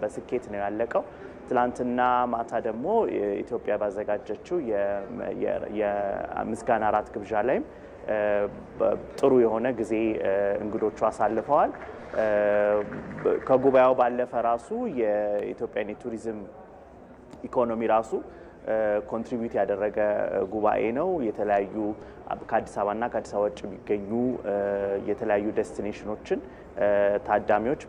በስኬት ነው ያለቀው። ትላንትና ማታ ደግሞ ኢትዮጵያ ባዘጋጀችው የምስጋና እራት ግብዣ ላይም ጥሩ የሆነ ጊዜ እንግዶቹ አሳልፈዋል። ከጉባኤው ባለፈ ራሱ የኢትዮጵያን የቱሪዝም ኢኮኖሚ ራሱ ኮንትሪቢዩት ያደረገ ጉባኤ ነው። የተለያዩ ከአዲስ አበባና ከአዲስ አበባ ውጭ የሚገኙ የተለያዩ ዴስቲኔሽኖችን ታዳሚዎች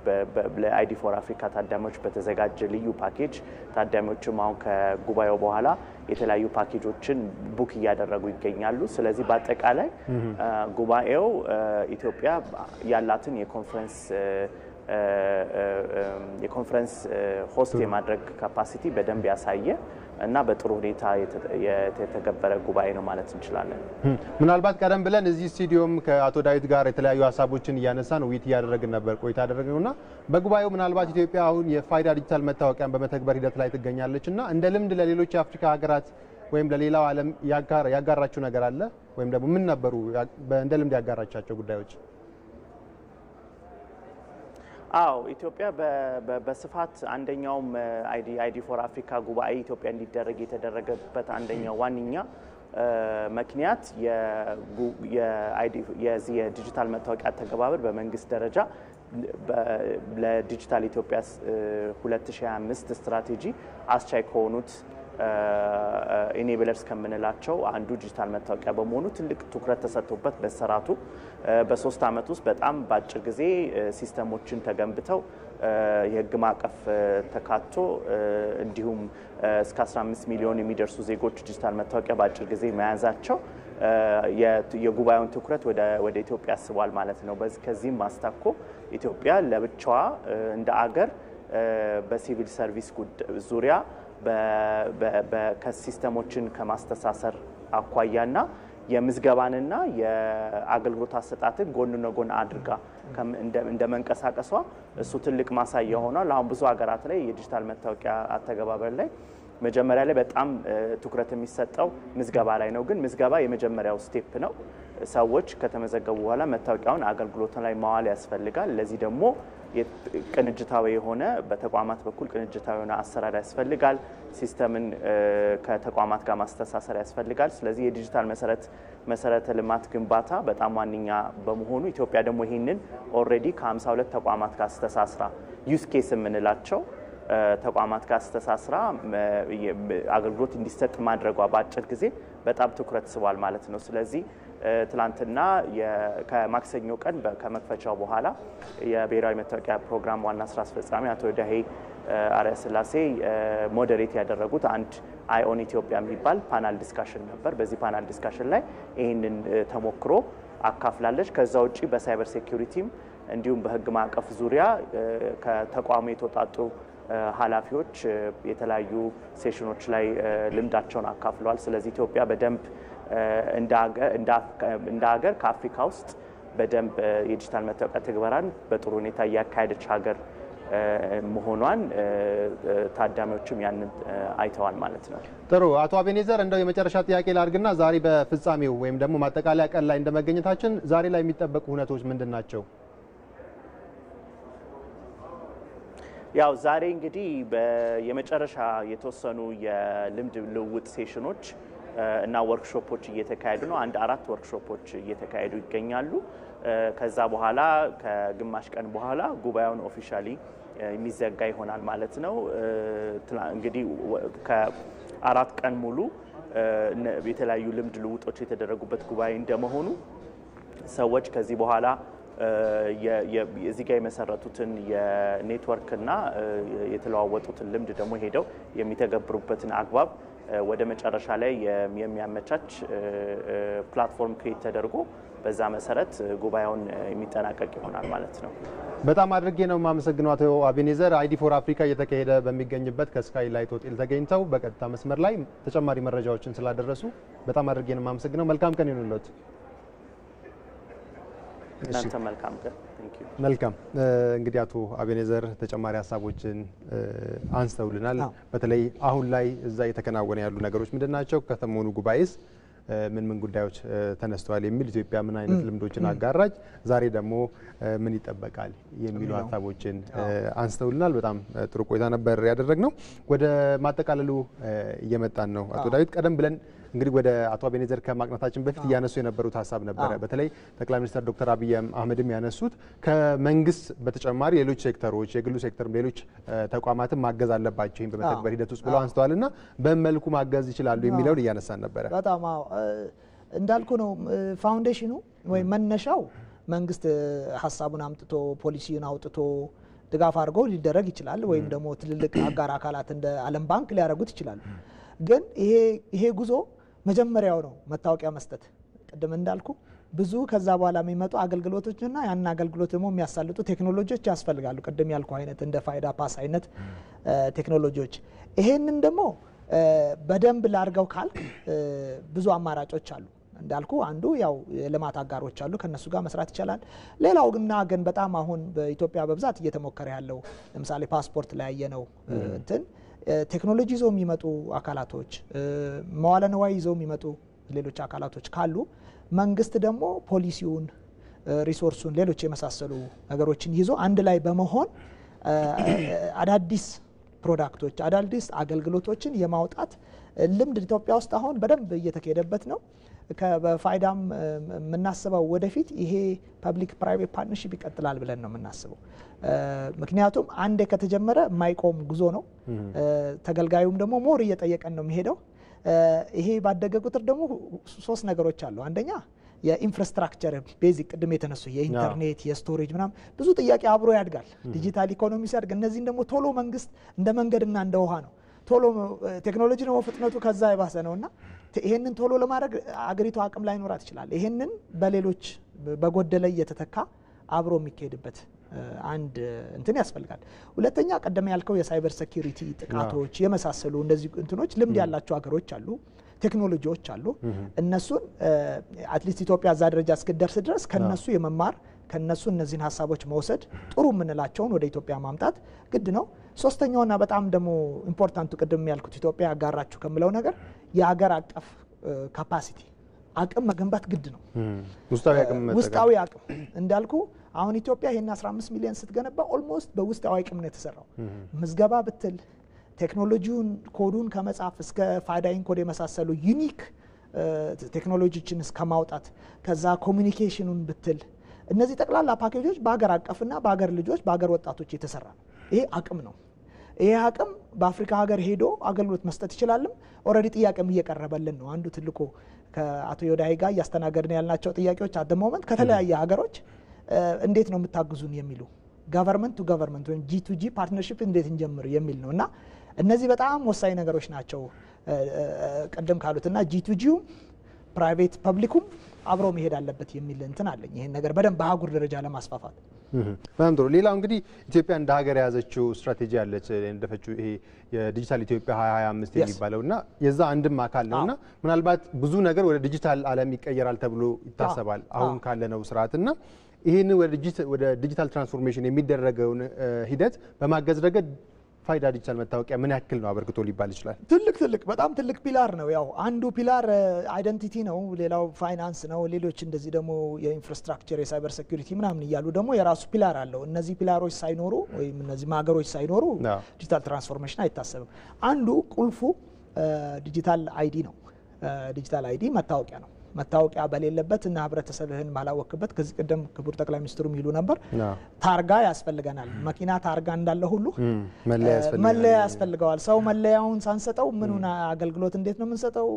ለአይዲ ፎር አፍሪካ ታዳሚዎች በተዘጋጀ ልዩ ፓኬጅ ታዳሚዎችም አሁን ከጉባኤው በኋላ የተለያዩ ፓኬጆችን ቡክ እያደረጉ ይገኛሉ። ስለዚህ በአጠቃላይ ጉባኤው ኢትዮጵያ ያላትን የኮንፈረንስ ሆስት የማድረግ ካፓሲቲ በደንብ ያሳየ እና በጥሩ ሁኔታ የተገበረ ጉባኤ ነው ማለት እንችላለን። ምናልባት ቀደም ብለን እዚህ ስቱዲዮም ከአቶ ዳዊት ጋር የተለያዩ ሀሳቦችን እያነሳን ውይይት እያደረግን ነበር ቆይታ ያደረግነውና በጉባኤው ምናልባት ኢትዮጵያ አሁን የፋይዳ ዲጂታል መታወቂያን በመተግበር ሂደት ላይ ትገኛለችና እንደ ልምድ ለሌሎች የአፍሪካ ሀገራት ወይም ለሌላው ዓለም ያጋራችሁ ነገር አለ ወይም ደግሞ ምን ነበሩ እንደ ልምድ ያጋራቻቸው ጉዳዮች? አዎ ኢትዮጵያ በስፋት አንደኛውም አይዲ ፎር አፍሪካ ጉባኤ ኢትዮጵያ እንዲደረግ የተደረገበት አንደኛው ዋንኛ ምክንያት የዚህ የዲጂታል መታወቂያ አተገባበር በመንግስት ደረጃ ለዲጂታል ኢትዮጵያ 2025 ስትራቴጂ አስቻይ ከሆኑት ኢኔብለርስ ከምንላቸው አንዱ ዲጂታል መታወቂያ በመሆኑ ትልቅ ትኩረት ተሰጥቶበት በሰራቱ በ3 አመት ውስጥ በጣም ባጭር ጊዜ ሲስተሞችን ተገንብተው የህግ ማዕቀፍ ተካቶ እንዲሁም እስከ 15 ሚሊዮን የሚደርሱ ዜጎች ዲጂታል መታወቂያ ባጭር ጊዜ መያዛቸው የጉባኤውን ትኩረት ወደ ኢትዮጵያ አስቧል ማለት ነው። ከዚህም ማስታኮ ኢትዮጵያ ለብቻዋ እንደ አገር በሲቪል ሰርቪስ ዙሪያ ከሲስተሞችን ከማስተሳሰር አኳያና የምዝገባንና የአገልግሎት አሰጣጥን ጎን ለጎን አድርጋ እንደ መንቀሳቀሷ እሱ ትልቅ ማሳያ ሆኗል። አሁን ብዙ ሀገራት ላይ የዲጂታል መታወቂያ አተገባበር ላይ መጀመሪያ ላይ በጣም ትኩረት የሚሰጠው ምዝገባ ላይ ነው። ግን ምዝገባ የመጀመሪያው ስቴፕ ነው። ሰዎች ከተመዘገቡ በኋላ መታወቂያውን አገልግሎት ላይ ማዋል ያስፈልጋል። ለዚህ ደግሞ ቅንጅታዊ የሆነ በተቋማት በኩል ቅንጅታዊ የሆነ አሰራር ያስፈልጋል። ሲስተምን ከተቋማት ጋር ማስተሳሰር ያስፈልጋል። ስለዚህ የዲጂታል መሰረተ ልማት ግንባታ በጣም ዋነኛ በመሆኑ ኢትዮጵያ ደግሞ ይህንን ኦልሬዲ ከ52 ተቋማት ጋር አስተሳስራ ዩዝ ኬስ የምንላቸው ተቋማት ጋር አስተሳስራ አገልግሎት እንዲሰጥ ማድረጓ በአጭር ጊዜ በጣም ትኩረት ስቧል ማለት ነው። ስለዚህ ትላንትና ከማክሰኞ ቀን ከመክፈቻው በኋላ የብሔራዊ መታወቂያ ፕሮግራም ዋና ስራ አስፈጻሚ አቶ ዳሄ አርያ ስላሴ ሞዴሬት ያደረጉት አንድ አይኦን ኢትዮጵያ የሚባል ፓናል ዲስካሽን ነበር። በዚህ ፓናል ዲስካሽን ላይ ይህንን ተሞክሮ አካፍላለች። ከዛ ውጪ በሳይበር ሴኩሪቲም እንዲሁም በህግ ማዕቀፍ ዙሪያ ከተቋሙ የተወጣጡ ኃላፊዎች የተለያዩ ሴሽኖች ላይ ልምዳቸውን አካፍለዋል። ስለዚህ ኢትዮጵያ በደንብ እንደ ሀገር ከአፍሪካ ውስጥ በደንብ የዲጂታል መታወቂያ ትግበራን በጥሩ ሁኔታ እያካሄደች ሀገር መሆኗን ታዳሚዎችም ያንን አይተዋል ማለት ነው። ጥሩ። አቶ አቤኔዘር እንደው የመጨረሻ ጥያቄ ላድርግና ዛሬ በፍጻሜው ወይም ደግሞ ማጠቃለያ ቀን ላይ እንደመገኘታችን ዛሬ ላይ የሚጠበቁ ሁነቶች ምንድን ናቸው? ያው ዛሬ እንግዲህ የመጨረሻ የተወሰኑ የልምድ ልውውጥ ሴሽኖች እና ወርክሾፖች እየተካሄዱ ነው። 4 ወርክሾፖች እየተካሄዱ ይገኛሉ። ከዛ በኋላ ከግማሽ ቀን በኋላ ጉባኤውን ኦፊሻሊ የሚዘጋ ይሆናል ማለት ነው። እንግዲህ ከ4 ቀን ሙሉ የተለያዩ ልምድ ልውውጦች የተደረጉበት ጉባኤ እንደመሆኑ ሰዎች ከዚህ በኋላ እዚህ ጋር የመሰረቱትን የኔትወርክ እና የተለዋወጡትን ልምድ ደግሞ ሄደው የሚተገብሩበትን አግባብ ወደ መጨረሻ ላይ የሚያመቻች ፕላትፎርም ክሬት ተደርጎ በዛ መሰረት ጉባኤውን የሚጠናቀቅ ይሆናል ማለት ነው። በጣም አድርጌ ነው የማመሰግነው አቶ አቤኔዘር። አይዲ ፎር አፍሪካ እየተካሄደ በሚገኝበት ከስካይ ላይት ሆቴል ተገኝተው በቀጥታ መስመር ላይ ተጨማሪ መረጃዎችን ስላደረሱ በጣም አድርጌ ነው የማመሰግነው። መልካም ቀን ይሁንልዎት። እናንተ መልካም ቀን። መልካም እንግዲህ አቶ አቤኔዘር ተጨማሪ ሀሳቦችን አንስተውልናል። በተለይ አሁን ላይ እዛ የተከናወነ ያሉ ነገሮች ምንድናቸው? ከሰሞኑ ጉባኤስ ምን ጉዳዮች ተነስተዋል የሚል ኢትዮጵያ ምን አይነት ልምዶችን አጋራች፣ ዛሬ ደግሞ ምን ይጠበቃል የሚሉ ሀሳቦችን አንስተውልናል። በጣም ጥሩ ቆይታ ነበር ያደረግነው። ወደ ማጠቃለሉ እየመጣን ነው። አቶ ዳዊት ቀደም ብለን እንግዲህ ወደ አቶ አቤኔዘር ከማቅናታችን በፊት እያነሱ የነበሩት ሀሳብ ነበረ። በተለይ ጠቅላይ ሚኒስትር ዶክተር አብይ አህመድም ያነሱት ከመንግስት በተጨማሪ ሌሎች ሴክተሮች፣ የግሉ ሴክተርም ሌሎች ተቋማትን ማገዝ አለባቸው ይህን በመተግበር ሂደት ውስጥ ብለው አንስተዋልና በመልኩ ማገዝ ይችላሉ የሚለውን እያነሳን ነበረ። በጣም እንዳልኩ ነው። ፋውንዴሽኑ ወይም መነሻው መንግስት ሀሳቡን አምጥቶ ፖሊሲውን አውጥቶ ድጋፍ አድርጎ ሊደረግ ይችላል። ወይም ደግሞ ትልልቅ አጋር አካላት እንደ ዓለም ባንክ ሊያደርጉት ይችላሉ። ግን ይሄ ጉዞ መጀመሪያው ነው መታወቂያ መስጠት። ቅድም እንዳልኩ ብዙ ከዛ በኋላ የሚመጡ አገልግሎቶችና ያን አገልግሎት ደግሞ የሚያሳልጡ ቴክኖሎጂዎች ያስፈልጋሉ። ቅድም ያልኩ አይነት እንደ ፋይዳ ፓስ አይነት ቴክኖሎጂዎች። ይሄንን ደግሞ በደንብ ላርገው ካልክ ብዙ አማራጮች አሉ። እንዳልኩ አንዱ ያው የልማት አጋሮች አሉ፣ ከነሱ ጋር መስራት ይቻላል። ሌላው ግን በጣም አሁን በኢትዮጵያ በብዛት እየተሞከረ ያለው ለምሳሌ ፓስፖርት ላይ ያየነው እንትን ቴክኖሎጂ ይዘው የሚመጡ አካላቶች፣ መዋለ ንዋይ ይዘው የሚመጡ ሌሎች አካላቶች ካሉ መንግስት ደግሞ ፖሊሲውን፣ ሪሶርሱን፣ ሌሎች የመሳሰሉ ነገሮችን ይዞ አንድ ላይ በመሆን አዳዲስ ፕሮዳክቶች፣ አዳዲስ አገልግሎቶችን የማውጣት ልምድ ኢትዮጵያ ውስጥ አሁን በደንብ እየተካሄደበት ነው። በፋይዳም የምናስበው ወደፊት ይሄ ፐብሊክ ፕራይቬት ፓርትነርሺፕ ይቀጥላል ብለን ነው የምናስበው። ምክንያቱም አንዴ ከተጀመረ የማይቆም ጉዞ ነው። ተገልጋዩም ደግሞ ሞር እየጠየቀን ነው የሚሄደው። ይሄ ባደገ ቁጥር ደግሞ 3 ነገሮች አሉ። አንደኛ የኢንፍራስትራክቸር ቤዚክ ቅድም የተነሱ የኢንተርኔት፣ የስቶሬጅ ምናምን ብዙ ጥያቄ አብሮ ያድጋል። ዲጂታል ኢኮኖሚ ሲያድግ እነዚህን ደግሞ ቶሎ መንግስት እንደ መንገድና እንደ ውሃ ነው ቶሎ ቴክኖሎጂ ነው ፍጥነቱ ከዛ የባሰ ነውና ይሄንን ቶሎ ለማድረግ አገሪቱ አቅም ላይ ኖራት ይችላል። ይሄንን በሌሎች በጎደለ እየተተካ አብሮ የሚካሄድበት አንድ እንትን ያስፈልጋል። ሁለተኛ ቀደም ያልከው የሳይበር ሴኩሪቲ ጥቃቶች የመሳሰሉ እንደዚህ እንትኖች ልምድ ያላቸው ሀገሮች አሉ፣ ቴክኖሎጂዎች አሉ። እነሱን አትሊስት ኢትዮጵያ እዛ ደረጃ እስክደርስ ድረስ ከነሱ የመማር ከነሱ እነዚህን ሀሳቦች መውሰድ ጥሩ የምንላቸውን ወደ ኢትዮጵያ ማምጣት ግድ ነው። ሶስተኛውና በጣም ደግሞ ኢምፖርታንቱ ቅድም ያልኩት ኢትዮጵያ ያጋራችሁ ከምለው ነገር የሀገር አቀፍ ካፓሲቲ አቅም መገንባት ግድ ነው። ውስጣዊ አቅም እንዳልኩ አሁን ኢትዮጵያ ይሄን 15 ሚሊዮን ስትገነባ ኦልሞስት በውስጣዊ አቅም ነው የተሰራው። ምዝገባ ብትል ቴክኖሎጂውን ኮዱን ከመጻፍ እስከ ፋይዳይን ኮድ የመሳሰሉ ዩኒክ ቴክኖሎጂዎችን እስከ ማውጣት ከዛ ኮሚኒኬሽኑን ብትል እነዚህ ጠቅላላ ፓኬጆች በሀገር አቀፍና በሀገር ልጆች በሀገር ወጣቶች የተሰራ ነው። ይሄ አቅም ነው። ይሄ አቅም በአፍሪካ ሀገር ሄዶ አገልግሎት መስጠት ይችላልም። ኦልሬዲ ጥያቄም እየቀረበልን ነው። አንዱ ትልቁ ከአቶ ዮዳሄ ጋር እያስተናገድን ያልናቸው ጥያቄዎች አት ሞመንት ከተለያየ ሀገሮች እንዴት ነው የምታግዙን የሚሉ ገቨርንመንት ቱ ገቨርንመንት ወይም G2G ፓርትነርሺፕ እንዴት እንጀምር የሚል ነው እና እነዚህ በጣም ወሳኝ ነገሮች ናቸው ቀደም ካሉትና G2G ፕራይቬት ፐብሊኩም አብሮ መሄድ አለበት የሚል እንትን አለኝ። ይሄን ነገር በደንብ በአህጉር ደረጃ ለማስፋፋት በጣም ጥሩ። ሌላው እንግዲህ ኢትዮጵያ እንደ ሀገር የያዘችው ስትራቴጂ አለች እንደፈችው ይሄ የዲጂታል ኢትዮጵያ 2025 የሚባለውና የዛ አንድም አካል ነውና ምናልባት ብዙ ነገር ወደ ዲጂታል ዓለም ይቀየራል ተብሎ ይታሰባል አሁን ካለነው ስርዓትና ይሄን ወደ ዲጂታል ትራንስፎርሜሽን የሚደረገውን ሂደት በማገዝ ረገድ ፋይዳ ዲጂታል መታወቂያ ምን ያክል ነው አበርክቶ ሊባል ይችላል? በጣም ትልቅ ፒላር ነው። ያው አንዱ ፒላር አይደንቲቲ ነው፣ ሌላው ፋይናንስ ነው፣ ሌሎች እንደዚህ ደግሞ የኢንፍራስትራክቸር የሳይበር ሴኩሪቲ ምናምን እያሉ ደግሞ የራሱ ፒላር አለው። እነዚህ ፒላሮች ሳይኖሩ ወይም እነዚህ ማገሮች ሳይኖሩ ዲጂታል ትራንስፎርሜሽን አይታሰብም። አንዱ ቁልፉ ዲጂታል አይዲ ነው። ዲጂታል አይዲ መታወቂያ ነው። መታወቂያ በሌለበት እና ህብረተሰብህን ማላወክበት ከዚህ ቀደም ክቡር ጠቅላይ ሚኒስትሩ የሚሉ ነበር ታርጋ ያስፈልገናል። መኪና ታርጋ እንዳለ ሁሉ መለያ ያስፈልገዋል። ሰው መለያውን ሳንሰጠው ምኑን አገልግሎት እንዴት ነው የምንሰጠው?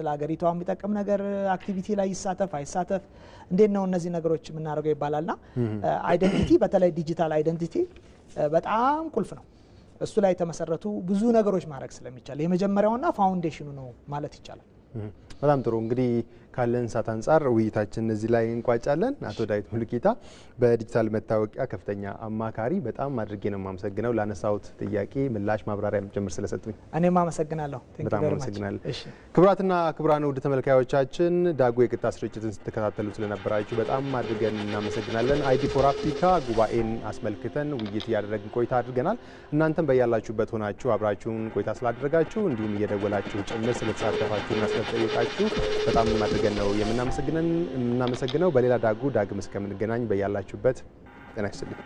ለሀገሪቷ የሚጠቅም ነገር አክቲቪቲ ላይ ይሳተፍ አይሳተፍ እንዴት ነው እነዚህ ነገሮች የምናደርገው ይባላልና አይደንቲቲ በተለይ ዲጂታል አይደንቲቲ በጣም ቁልፍ ነው። እሱ ላይ የተመሰረቱ ብዙ ነገሮች ማድረግ ስለሚቻል የመጀመሪያውና ፋውንዴሽኑ ነው ማለት ይቻላል። በጣም ጥሩ እንግዲህ ካለን ሰዓት አንፃር ውይይታችን እዚህ ላይ እንቋጫለን። አቶ ዳዊት ሙሉጌታ በዲጂታል መታወቂያ ከፍተኛ አማካሪ በጣም አድርጌ ነው የማመሰግነው ለአነሳሁት ጥያቄ ምላሽ ማብራሪያ ጭምር ስለሰጡኝ። እኔም አመሰግናለሁ። በጣም አመሰግናለሁ። ክቡራትና ክቡራን ውድ ተመልካዮቻችን ዳጉ የቀጥታ ስርጭትን ስትከታተሉ ስለነበራችሁ በጣም አድርገን እናመሰግናለን። አይዲ ፎር አፍሪካ ጉባኤን አስመልክተን ውይይት እያደረግን ቆይታ አድርገናል። እናንተም በያላችሁበት ሆናችሁ አብራችሁን ቆይታ ስላደረጋችሁ እንዲሁም እየደወላችሁ ጭምር ስለተሳተፋችሁና ስለተጠየቃችሁ በጣም አድርገን ነው የምናመሰግነው። በሌላ ዳጉ ዳግም እስከምንገናኝ በያላችሁበት ጤና ይስጥልኝ።